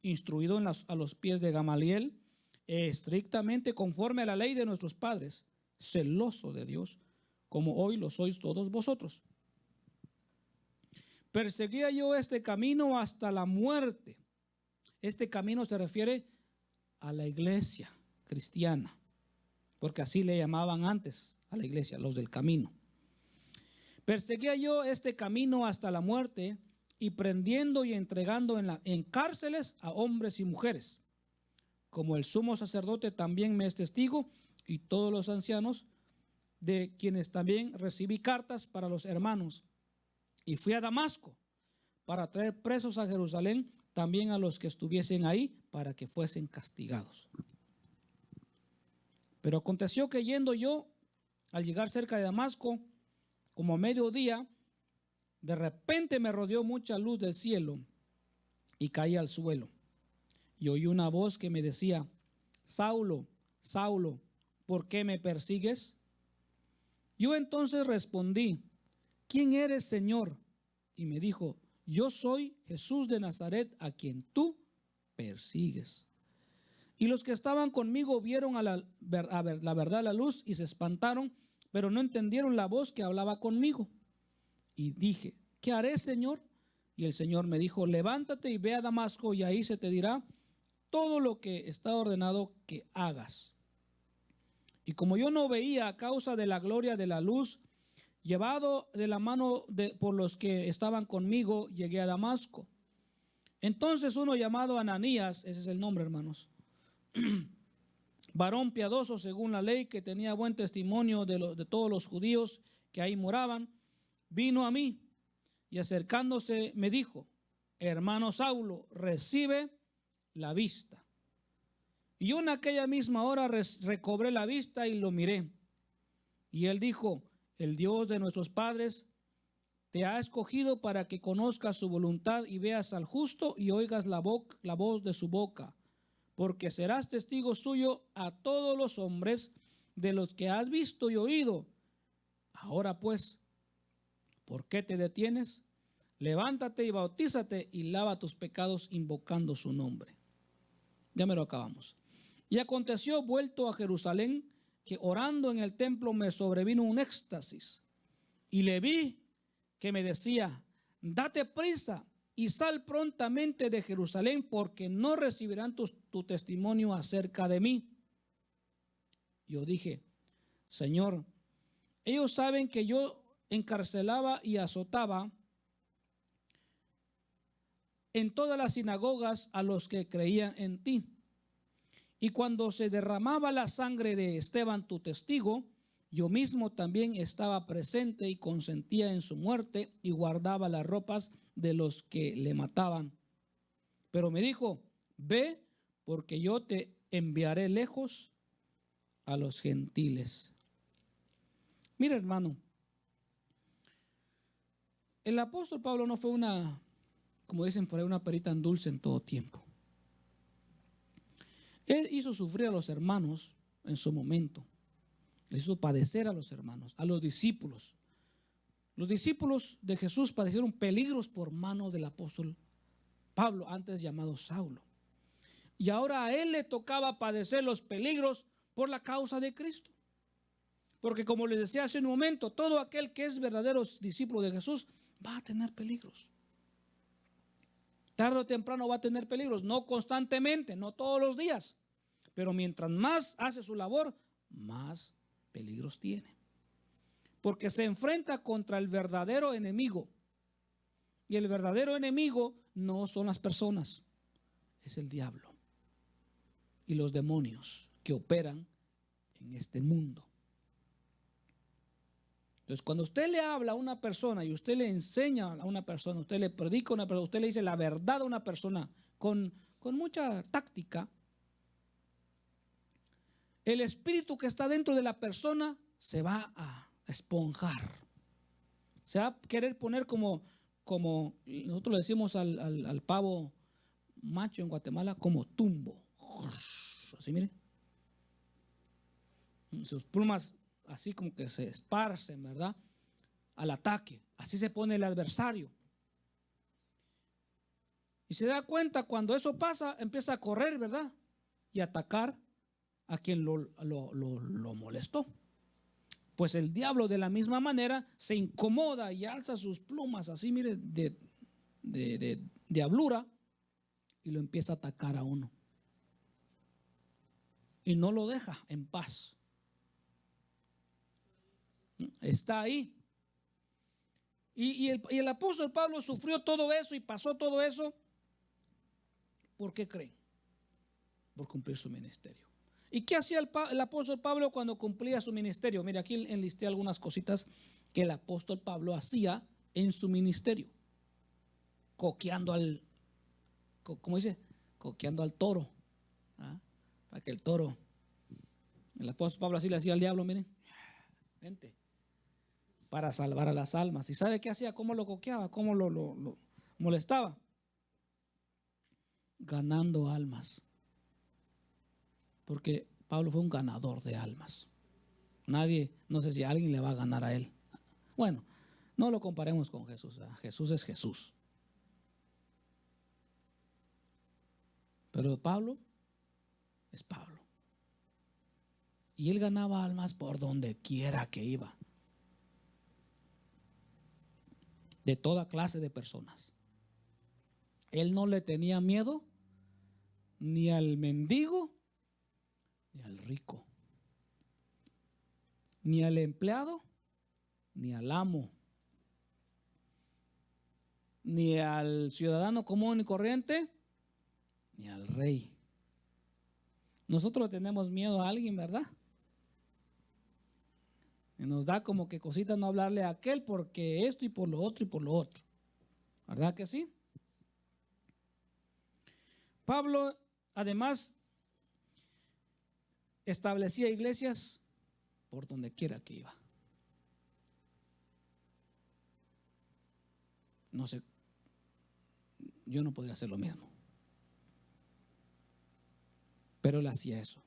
instruido a los pies de Gamaliel, estrictamente conforme a la ley de nuestros padres, celoso de Dios, como hoy lo sois todos vosotros. Perseguía yo este camino hasta la muerte. Este camino se refiere a la iglesia cristiana, porque así le llamaban antes a la iglesia, los del camino. Perseguía yo este camino hasta la muerte, y prendiendo y entregando en cárceles a hombres y mujeres, como el sumo sacerdote también me es testigo, y todos los ancianos, de quienes también recibí cartas para los hermanos. Y fui a Damasco para traer presos a Jerusalén también a los que estuviesen ahí, para que fuesen castigados. Pero aconteció que yendo yo, al llegar cerca de Damasco, como a mediodía, de repente me rodeó mucha luz del cielo y caí al suelo. Y oí una voz que me decía, Saulo, Saulo, ¿por qué me persigues? Yo entonces respondí, ¿quién eres, Señor? Y me dijo, yo soy Jesús de Nazaret, a quien tú persigues. Y los que estaban conmigo vieron a la verdad la luz y se espantaron, pero no entendieron la voz que hablaba conmigo. Y dije, ¿qué haré, Señor? Y el Señor me dijo, levántate y ve a Damasco, y ahí se te dirá todo lo que está ordenado que hagas. Y como yo no veía a causa de la gloria de la luz, llevado de la mano por los que estaban conmigo, llegué a Damasco. Entonces uno llamado Ananías, ese es el nombre, hermanos, varón piadoso según la ley, que tenía buen testimonio de todos los judíos que ahí moraban, vino a mí y acercándose me dijo, hermano Saulo, recibe la vista. Y yo en aquella misma hora recobré la vista y lo miré. Y él dijo, el Dios de nuestros padres te ha escogido para que conozcas su voluntad y veas al justo y oigas la voz de su boca, porque serás testigo suyo a todos los hombres de los que has visto y oído. Ahora pues, ¿por qué te detienes? Levántate y bautízate y lava tus pecados invocando su nombre. Ya me lo acabamos. Y aconteció, vuelto a Jerusalén, que orando en el templo me sobrevino un éxtasis. Y le vi que me decía, date prisa y sal prontamente de Jerusalén, porque no recibirán tu testimonio acerca de mí. Yo dije: Señor, ellos saben que yo encarcelaba y azotaba en todas las sinagogas a los que creían en ti. Y cuando se derramaba la sangre de Esteban, tu testigo, yo mismo también estaba presente y consentía en su muerte y guardaba las ropas de los que le mataban. Pero me dijo: ve, porque yo te enviaré lejos a los gentiles. Mira, hermano, el apóstol Pablo no fue como dicen por ahí, una perita en dulce en todo tiempo. Él hizo sufrir a los hermanos en su momento. Le hizo padecer a los hermanos, a los discípulos. Los discípulos de Jesús padecieron peligros por mano del apóstol Pablo, antes llamado Saulo. Y ahora a él le tocaba padecer los peligros por la causa de Cristo. Porque como les decía hace un momento, todo aquel que es verdadero discípulo de Jesús va a tener peligros. Tarde o temprano va a tener peligros, no constantemente, no todos los días. Pero mientras más hace su labor, más peligros tiene. Porque se enfrenta contra el verdadero enemigo. Y el verdadero enemigo no son las personas, es el diablo y los demonios que operan en este mundo. Entonces, cuando usted le habla a una persona y usted le enseña a una persona, usted le predica a una persona, usted le dice la verdad a una persona con mucha táctica, el espíritu que está dentro de la persona se va a esponjar. Se va a querer poner como nosotros le decimos al pavo macho en Guatemala, como tumbo. Así, miren. Sus plumas así como que se esparcen, ¿verdad? Al ataque. Así se pone el adversario. Y se da cuenta cuando eso pasa, empieza a correr, ¿verdad? Y atacar a quien lo molestó. Pues el diablo de la misma manera se incomoda y alza sus plumas así, mire, de diablura, y lo empieza a atacar a uno. Y no lo deja en paz. Está ahí. Y el apóstol Pablo sufrió todo eso y pasó todo eso. ¿Por qué creen? Por cumplir su ministerio. ¿Y qué hacía el apóstol Pablo cuando cumplía su ministerio? Mira, aquí enlisté algunas cositas que el apóstol Pablo hacía en su ministerio. Coqueando ¿cómo dice? Coqueando al toro. ¿Ah? Para que el toro, el apóstol Pablo así le hacía al diablo, miren, vente, para salvar a las almas. ¿Y sabe qué hacía? ¿Cómo lo coqueaba? ¿Cómo lo molestaba? Ganando almas. Porque Pablo fue un ganador de almas. Nadie, no sé si alguien le va a ganar a él. Bueno, no lo comparemos con Jesús. Jesús es Jesús. Pero Pablo es Pablo. Y él ganaba almas por donde quiera que iba. De toda clase de personas. Él no le tenía miedo ni al mendigo, ni al rico, ni al empleado, ni al amo, ni al ciudadano común y corriente, ni al rey. Nosotros tenemos miedo a alguien, ¿verdad? Y nos da como que cosita no hablarle a aquel porque esto y por lo otro y por lo otro. ¿Verdad que sí? Pablo, además, establecía iglesias por donde quiera que iba. No sé, yo no podría hacer lo mismo. Pero él hacía eso.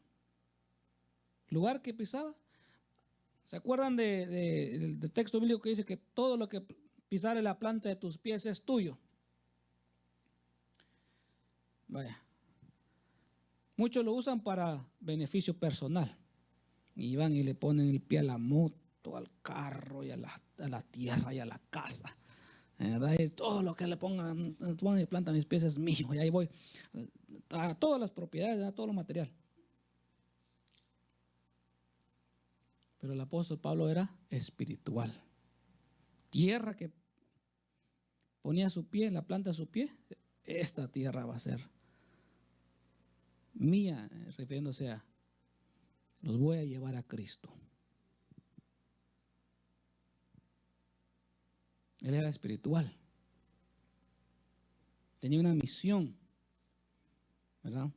Lugar que pisaba. ¿Se acuerdan del texto bíblico que dice que todo lo que pisare la planta de tus pies es tuyo? Vaya. Muchos lo usan para beneficio personal. Y van y le ponen el pie a la moto, al carro, y a la tierra y a la casa. Y todo lo que le pongan y plantan mis pies es mío. Y ahí voy a todas las propiedades, a todo lo material. Pero el apóstol Pablo era espiritual. Tierra que ponía su pie, la planta de su pie, esta tierra va a ser mía, refiriéndose a, los voy a llevar a Cristo. Él era espiritual. Tenía una misión, ¿verdad?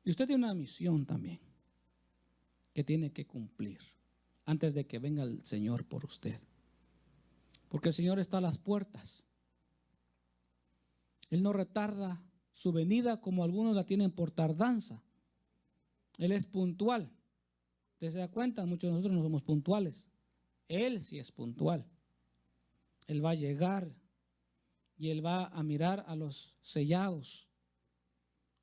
Y usted tiene una misión también que tiene que cumplir antes de que venga el Señor por usted. Porque el Señor está a las puertas. Él no retarda su venida como algunos la tienen por tardanza. Él es puntual. Usted se da cuenta, muchos de nosotros no somos puntuales. Él sí es puntual. Él va a llegar y Él va a mirar a los sellados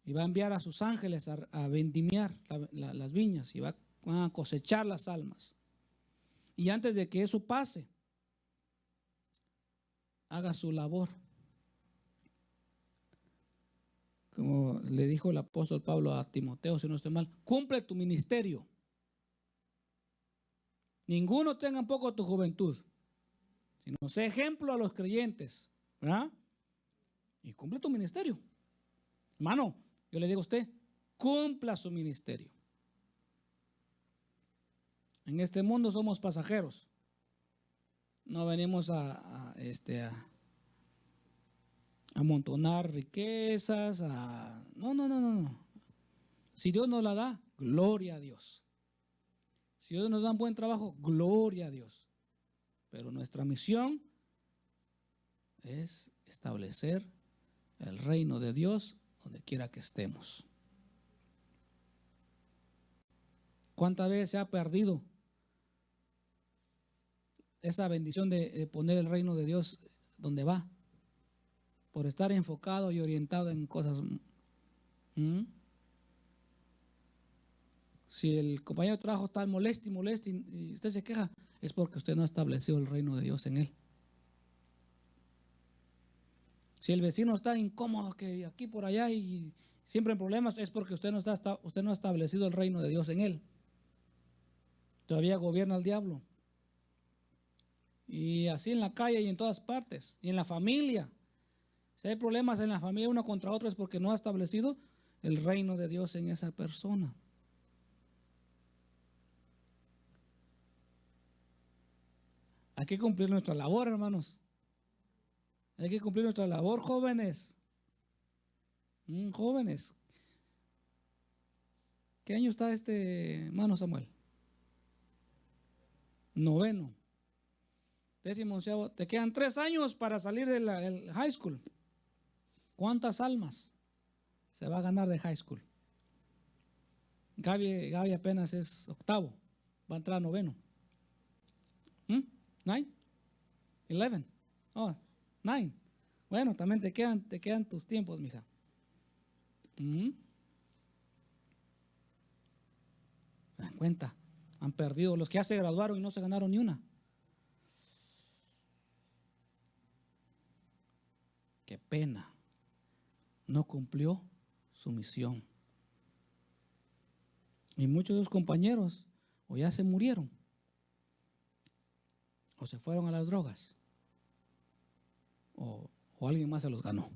y va a enviar a sus ángeles a vendimiar las viñas y van a cosechar las almas. Y antes de que eso pase, haga su labor. Como le dijo el apóstol Pablo a Timoteo, si no estoy mal, cumple tu ministerio. Ninguno tenga en poco tu juventud, sino sé ejemplo a los creyentes, ¿verdad? Y cumple tu ministerio. Hermano, yo le digo a usted, cumpla su ministerio. En este mundo somos pasajeros. No venimos a amontonar riquezas, no. Si Dios nos la da, gloria a Dios. Si Dios nos da un buen trabajo, gloria a Dios. Pero nuestra misión es establecer el reino de Dios donde quiera que estemos. ¿Cuántas veces se ha perdido esa bendición de poner el reino de Dios donde va? Por estar enfocado y orientado en cosas. Si el compañero de trabajo está molesto y usted se queja, es porque usted no ha establecido el reino de Dios en él. Si el vecino está incómodo, que aquí por allá y siempre en problemas, es porque usted no ha establecido el reino de Dios en él. Todavía gobierna el diablo. Y así en la calle y en todas partes. Y en la familia. Si hay problemas en la familia uno contra otro es porque no ha establecido el reino de Dios en esa persona. Hay que cumplir nuestra labor, hermanos. Hay que cumplir nuestra labor, jóvenes. Jóvenes. ¿Qué año está hermano Samuel? 9º. 11º. Te quedan 3 años para salir del high school. ¿Cuántas almas se va a ganar de high school? Gaby apenas es 8º. Va a entrar a 9º. 9? 11. Oh, 9. Bueno, también te quedan tus tiempos, mija. ¿Se dan cuenta? Han perdido los que ya se graduaron y no se ganaron ni una. Qué pena. No cumplió su misión. Y muchos de los compañeros o ya se murieron o se fueron a las drogas o alguien más se los ganó.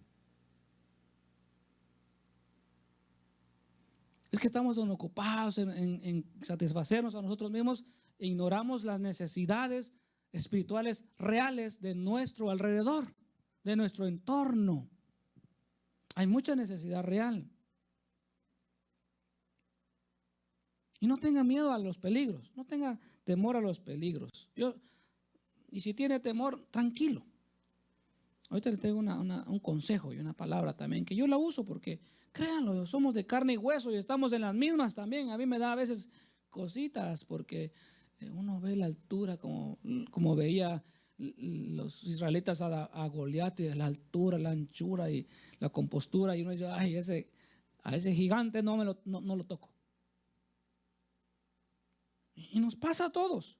Es que estamos tan ocupados en satisfacernos a nosotros mismos e ignoramos las necesidades espirituales reales de nuestro alrededor, de nuestro entorno. Hay mucha necesidad real. Y no tenga miedo a los peligros, no tenga temor a los peligros. Y si tiene temor, tranquilo. Ahorita le tengo un consejo y una palabra también que yo la uso porque, créanlo, somos de carne y hueso y estamos en las mismas también. A mí me da a veces cositas porque uno ve la altura como veía los israelitas a Goliat, y la altura, la anchura y la compostura, y uno dice, ay, a ese gigante no lo toco. Y nos pasa a todos.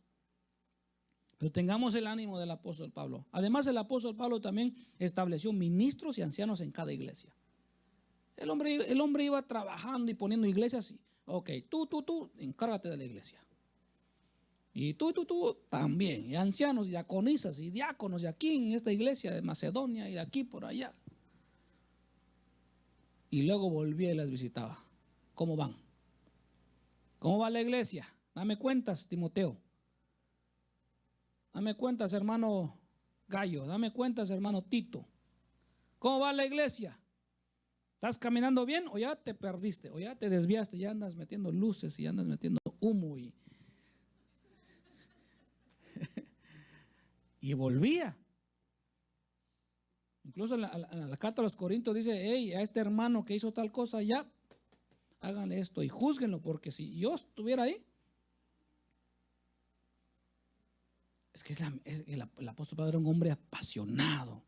Pero tengamos el ánimo del apóstol Pablo. Además, el apóstol Pablo también estableció ministros y ancianos en cada iglesia. El hombre iba trabajando y poniendo iglesias. Ok, tú, encárgate de la iglesia. Y tú también. Y ancianos, y diaconisas, y diáconos, y aquí en esta iglesia de Macedonia, y de aquí por allá. Y luego volvía y las visitaba. ¿Cómo van? ¿Cómo va la iglesia? Dame cuentas, Timoteo. Dame cuentas, hermano Gallo. Dame cuentas, hermano Tito. ¿Cómo va la iglesia? ¿Estás caminando bien o ya te perdiste? ¿O ya te desviaste? Ya andas metiendo luces y andas metiendo humo y volvía. Incluso en la carta a los Corintios dice, hey, a este hermano que hizo tal cosa, ya háganle esto y júzguenlo, porque si yo estuviera ahí, es que el apóstol Pablo era un hombre apasionado,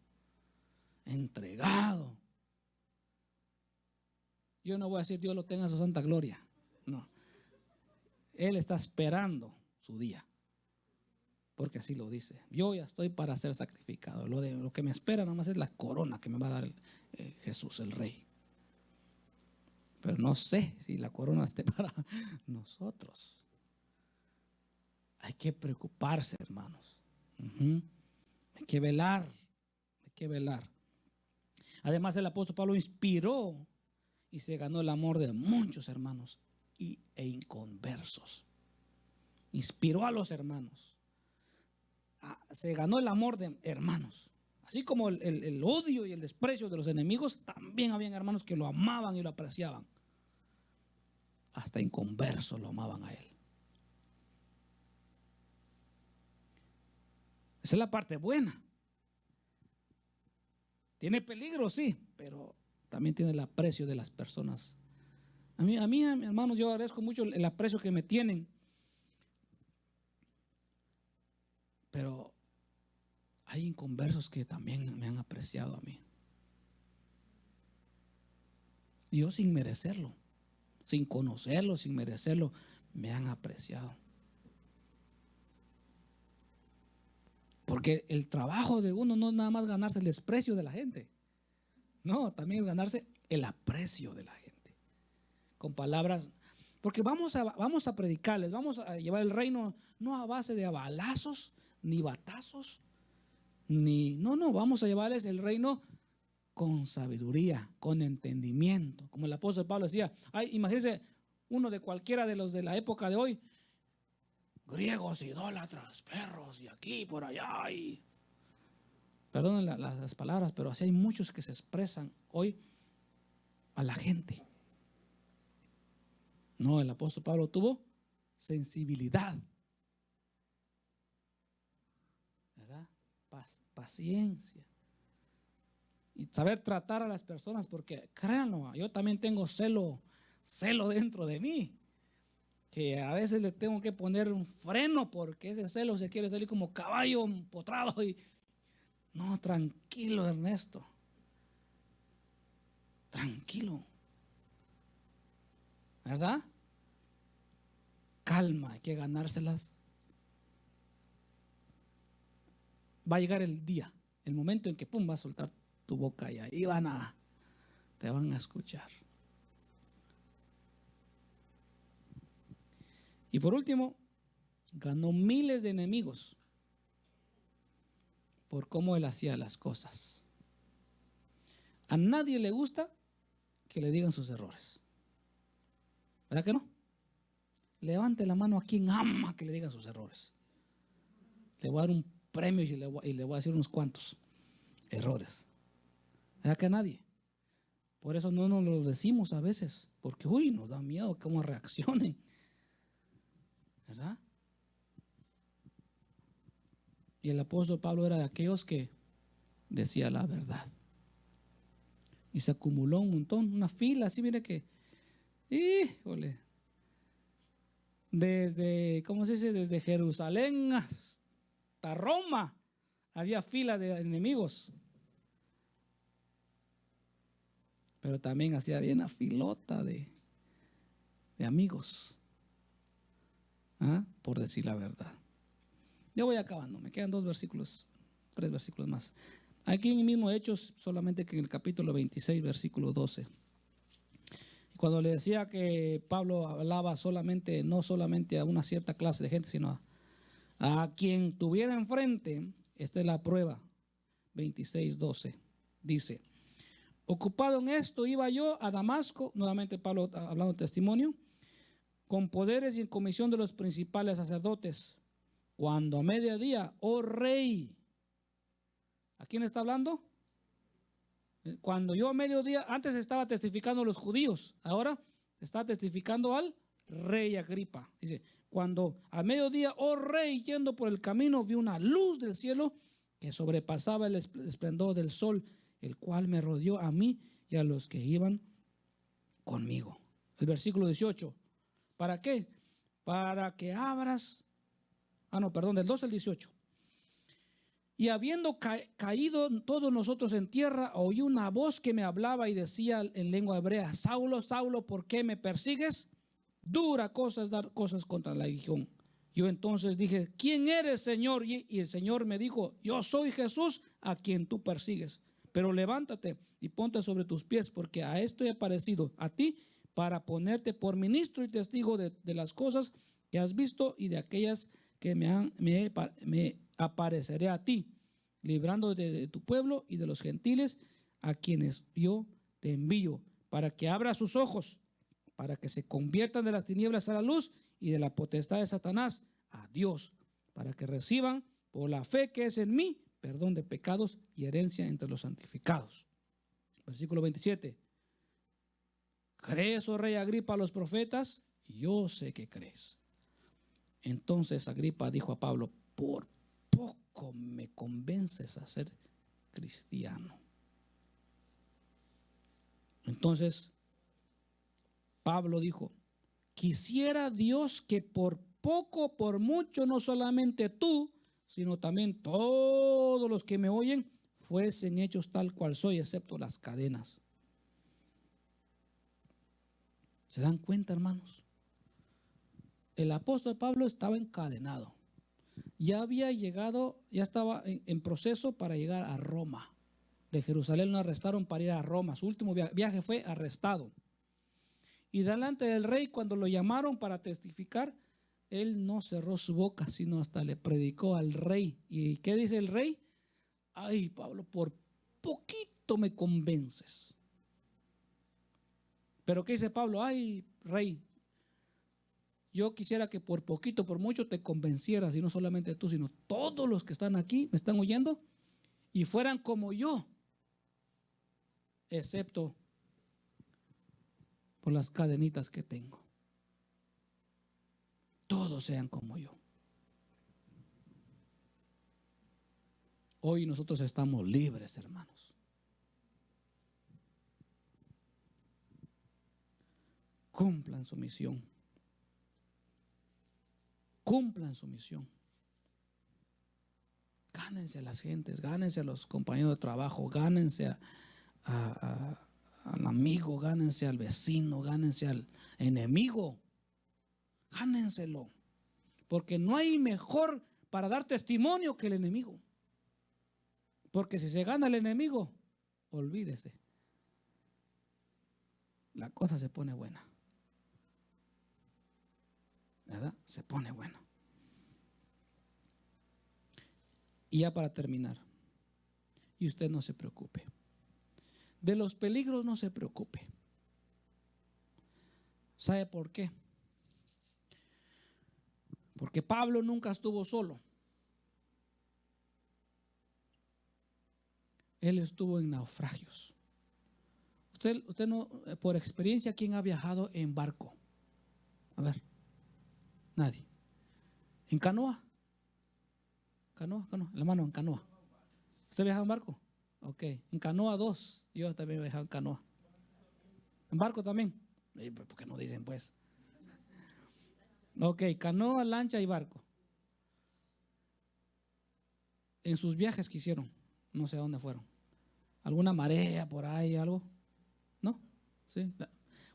entregado. Yo no voy a decir Dios lo tenga en su santa gloria, no. Él está esperando su día, porque así lo dice. Yo ya estoy para ser sacrificado. Lo que me espera nada más es la corona que me va a dar Jesús, el Rey. Pero no sé si la corona esté para nosotros. Hay que preocuparse, hermanos. Hay que velar. Hay que velar. Además, el apóstol Pablo inspiró y se ganó el amor de muchos hermanos e inconversos. Inspiró a los hermanos. Se ganó el amor de hermanos. Así como el odio y el desprecio de los enemigos, también habían hermanos que lo amaban y lo apreciaban. Hasta inconversos lo amaban a él. Esa es la parte buena. Tiene peligro, sí, pero también tiene el aprecio de las personas. A mí, hermanos, yo agradezco mucho el aprecio que me tienen. Pero hay inconversos que también me han apreciado a mí. Yo sin merecerlo, sin conocerlo, sin merecerlo, me han apreciado. Porque el trabajo de uno no es nada más ganarse el desprecio de la gente. No, también es ganarse el aprecio de la gente. Con palabras, porque vamos a predicarles, vamos a llevar el reino no a base de balazos, ni batazos, no, vamos a llevarles el reino con sabiduría, con entendimiento. Como el apóstol Pablo decía, imagínense uno de cualquiera de los de la época de hoy, griegos, idólatras, perros, y aquí, por allá, perdonen las palabras, pero así hay muchos que se expresan hoy a la gente. No, el apóstol Pablo tuvo sensibilidad, ¿verdad? Paciencia y saber tratar a las personas, porque créanlo, yo también tengo celo dentro de mí, que a veces le tengo que poner un freno porque ese celo se quiere salir como caballo empotrado y no, tranquilo, Ernesto, tranquilo, ¿verdad? Calma, hay que ganárselas. Va a llegar el día, el momento en que pum, va a soltar tu boca y ahí te van a escuchar. Y por último, ganó miles de enemigos por cómo él hacía las cosas. A nadie le gusta que le digan sus errores, ¿verdad que no? Levante la mano a quien ama que le digan sus errores. Le voy a dar un premio y le voy a decir unos cuantos errores. ¿Verdad que a nadie? Por eso no nos lo decimos a veces, porque nos da miedo cómo reaccionen, ¿verdad? Y el apóstol Pablo era de aquellos que decía la verdad. Y se acumuló un montón, una fila así, mire que, híjole, ¿cómo se dice? Desde Jerusalén hasta Roma había fila de enemigos. Pero también hacía bien una filota de amigos, por decir la verdad. Ya voy acabando, me quedan 3 versículos más. Aquí en el mismo Hechos, solamente que en el capítulo 26, versículo 12. Y cuando le decía que Pablo hablaba no solamente a una cierta clase de gente, sino A quien tuviera enfrente, esta es la prueba, 26:12, dice, ocupado en esto iba yo a Damasco, nuevamente Pablo hablando de testimonio, con poderes y en comisión de los principales sacerdotes, cuando a mediodía, oh rey, ¿a quién está hablando? Cuando yo a mediodía, antes estaba testificando a los judíos, ahora está testificando al rey Agripa. Dice, cuando a mediodía, oh rey, yendo por el camino, vi una luz del cielo que sobrepasaba el esplendor del sol, el cual me rodeó a mí y a los que iban conmigo. El versículo 18, ¿para qué? Para que abras, del 12 al 18. Y habiendo caído todos nosotros en tierra, oí una voz que me hablaba y decía en lengua hebrea, Saulo, Saulo, ¿por qué me persigues? Dura cosas dar cosas contra la legión. Yo entonces dije, ¿quién eres, Señor? Y el Señor me dijo, yo soy Jesús a quien tú persigues. Pero levántate y ponte sobre tus pies, porque a esto he aparecido a ti para ponerte por ministro y testigo de las cosas que has visto y de aquellas que me apareceré a ti, librando de tu pueblo y de los gentiles a quienes yo te envío, para que abra sus ojos, para que se conviertan de las tinieblas a la luz y de la potestad de Satanás a Dios, para que reciban por la fe que es en mí perdón de pecados y herencia entre los santificados. Versículo 27. ¿Crees, oh rey Agripa, a los profetas? Yo sé que crees. Entonces Agripa dijo a Pablo, por poco me convences a ser cristiano. Entonces Pablo dijo, quisiera Dios que por poco, por mucho, no solamente tú, sino también todos los que me oyen fuesen hechos tal cual soy, excepto las cadenas. ¿Se dan cuenta, hermanos? El apóstol Pablo estaba encadenado. Ya había llegado, ya estaba en proceso para llegar a Roma. De Jerusalén lo arrestaron para ir a Roma. Su último viaje fue arrestado. Y delante del rey, cuando lo llamaron para testificar, él no cerró su boca, sino hasta le predicó al rey. ¿Y qué dice el rey? Ay, Pablo, por poquito me convences. Pero ¿qué dice Pablo? Ay, rey, yo quisiera que por poquito, por mucho te convencieras, y no solamente tú, sino todos los que están aquí, me están oyendo, y fueran como yo, excepto por las cadenitas que tengo. Todos sean como yo. Hoy nosotros estamos libres, hermanos. Cumplan su misión. Cumplan su misión. Gánense a las gentes, gánense a los compañeros de trabajo, gánense al amigo, gánense al vecino, gánense al enemigo. Gánenselo. Porque no hay mejor para dar testimonio que el enemigo. Porque si se gana el enemigo, olvídese. La cosa se pone buena. ¿Verdad? Se pone buena. Y ya para terminar, y usted no se preocupe. De los peligros no se preocupe. ¿Sabe por qué? Porque Pablo nunca estuvo solo. Él estuvo en naufragios. Usted no, por experiencia, ¿quién ha viajado en barco? A ver, nadie. ¿En canoa? Canoa, hermano, en canoa. ¿Usted viaja en barco? Ok, en canoa 2. Yo también he viajado en canoa. ¿En barco también? ¿Por qué no dicen pues? Ok, canoa, lancha y barco. En sus viajes que hicieron, no sé a dónde fueron. ¿Alguna marea por ahí, algo? ¿No? Sí.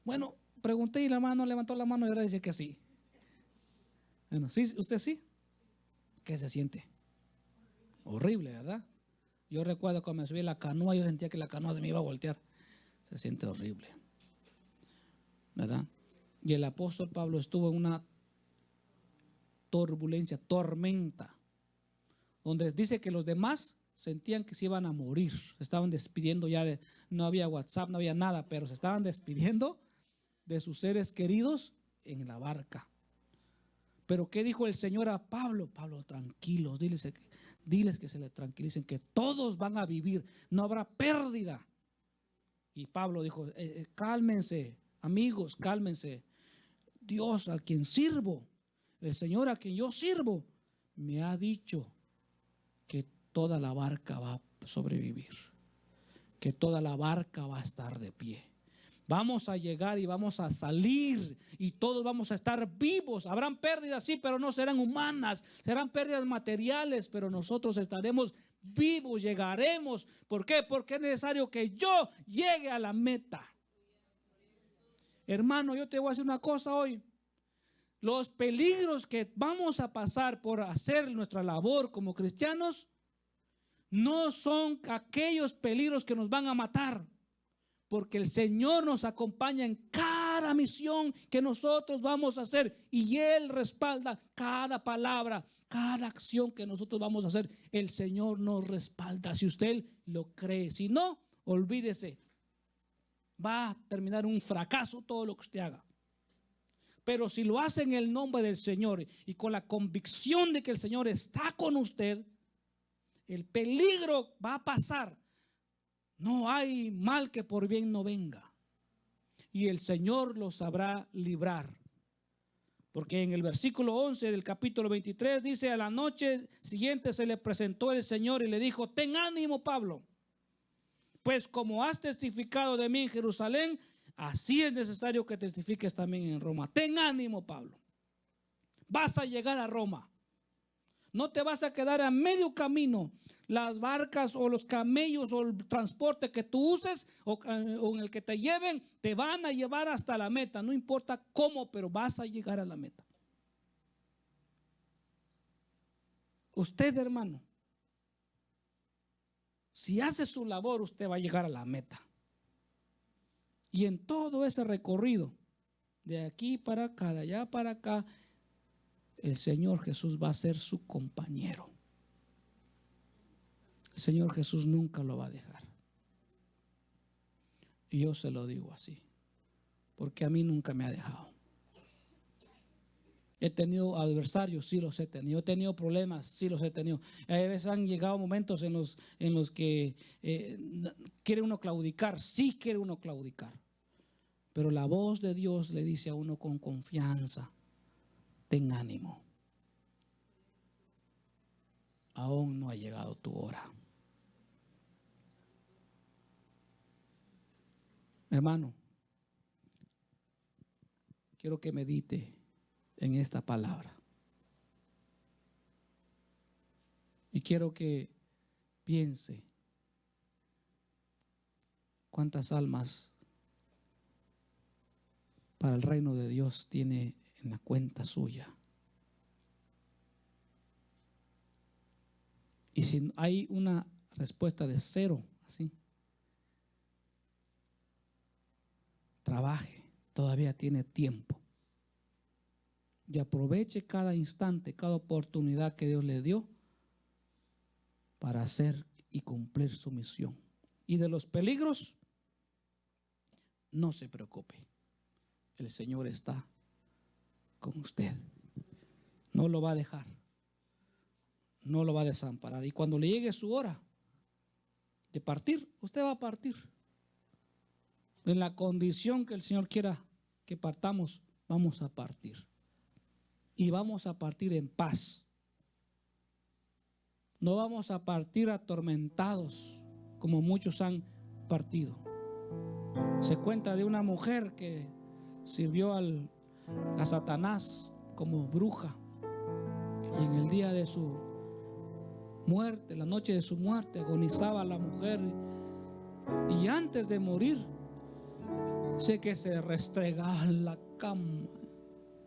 Bueno, pregunté y la mano levantó la mano y ahora dice que sí. Bueno, ¿sí? ¿Usted sí? ¿Qué se siente? Horrible, ¿verdad? Yo recuerdo cuando me subí a la canoa, yo sentía que la canoa se me iba a voltear. Se siente horrible, ¿verdad? Y el apóstol Pablo estuvo en una turbulencia, tormenta, donde dice que los demás sentían que se iban a morir, se estaban despidiendo ya no había WhatsApp, no había nada, pero se estaban despidiendo de sus seres queridos en la barca. Pero ¿qué dijo el Señor a Pablo? Pablo, tranquilos, diles que se le tranquilicen, que todos van a vivir, no habrá pérdida. Y Pablo dijo, cálmense, amigos, cálmense. Dios a quien sirvo, el Señor a quien yo sirvo, me ha dicho que toda la barca va a sobrevivir, que toda la barca va a estar de pie. Vamos a llegar y vamos a salir y todos vamos a estar vivos. Habrán pérdidas, sí, pero no serán humanas. Serán pérdidas materiales, pero nosotros estaremos vivos, llegaremos. ¿Por qué? Porque es necesario que yo llegue a la meta. Hermano, yo te voy a decir una cosa hoy. Los peligros que vamos a pasar por hacer nuestra labor como cristianos no son aquellos peligros que nos van a matar. Porque el Señor nos acompaña en cada misión que nosotros vamos a hacer y Él respalda cada palabra, cada acción que nosotros vamos a hacer. El Señor nos respalda si usted lo cree. Si no, olvídese, va a terminar un fracaso todo lo que usted haga. Pero si lo hace en el nombre del Señor y con la convicción de que el Señor está con usted, el peligro va a pasar. No hay mal que por bien no venga. Y el Señor lo sabrá librar. Porque en el versículo 11 del capítulo 23 dice: a la noche siguiente se le presentó el Señor y le dijo: ten ánimo, Pablo, pues como has testificado de mí en Jerusalén, así es necesario que testifiques también en Roma. Ten ánimo, Pablo. Vas a llegar a Roma. No te vas a quedar a medio camino. Las barcas o los camellos o el transporte que tú uses o en el que te lleven, te van a llevar hasta la meta. No importa cómo, pero vas a llegar a la meta. Usted, hermano, si hace su labor, usted va a llegar a la meta. Y en todo ese recorrido, de aquí para acá, de allá para acá, el Señor Jesús va a ser su compañero. El Señor Jesús nunca lo va a dejar. Y yo se lo digo así, porque a mí nunca me ha dejado. He tenido adversarios, sí los he tenido. He tenido problemas, sí los he tenido. A veces han llegado momentos en los que quiere uno claudicar, sí quiere uno claudicar. Pero la voz de Dios le dice a uno con confianza: ten ánimo. Aún no ha llegado tu hora. Hermano, quiero que medite en esta palabra. Y quiero que piense cuántas almas para el reino de Dios tiene en la cuenta suya. Y si hay una respuesta de 0, así, trabaje, todavía tiene tiempo. Y aproveche cada instante, cada oportunidad que Dios le dio para hacer y cumplir su misión. Y de los peligros, no se preocupe. El Señor está con usted. No lo va a dejar. No lo va a desamparar. Y cuando le llegue su hora de partir, usted va a partir. En la condición que el Señor quiera que partamos, vamos a partir. Y vamos a partir en paz. No vamos a partir atormentados como muchos han partido. Se cuenta de una mujer que sirvió a Satanás como bruja. Y en el día de su muerte, la noche de su muerte, agonizaba la mujer. Y antes de morir, sé que se restregaba en la cama,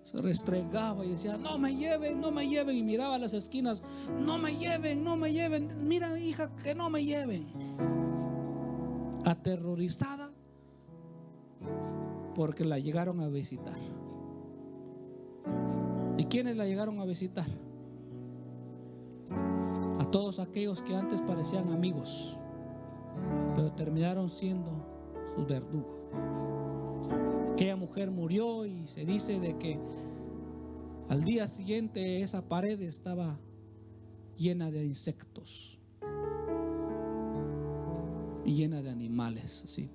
se restregaba y decía: no me lleven, no me lleven. Y miraba a las esquinas: no me lleven, no me lleven. Mira, hija, que no me lleven. Aterrorizada porque la llegaron a visitar. ¿Y quiénes la llegaron a visitar? A todos aquellos que antes parecían amigos, pero terminaron siendo sus verdugos. Aquella mujer murió y se dice de que al día siguiente esa pared estaba llena de insectos y llena de animales, así.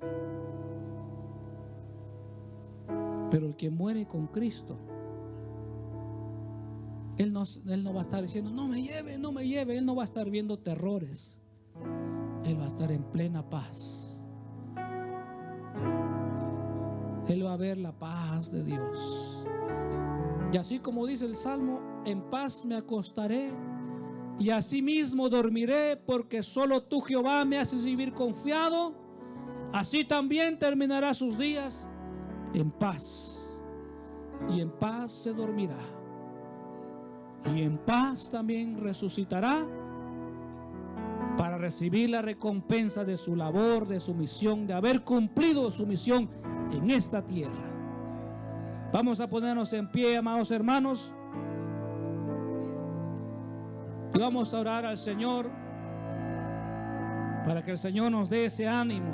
Pero el que muere con Cristo, Él no va a estar diciendo no me lleve, no me lleve. Él no va a estar viendo terrores. Él va a estar en plena paz. Él va a ver la paz de Dios. Y así como dice el Salmo, en paz me acostaré y asimismo dormiré, porque solo tú, Jehová, me haces vivir confiado. Así también terminará sus días en paz, y en paz se dormirá, y en paz también resucitará para recibir la recompensa de su labor, de su misión, de haber cumplido su misión en esta tierra. Vamos a ponernos en pie, amados hermanos, y vamos a orar al Señor para que el Señor nos dé ese ánimo.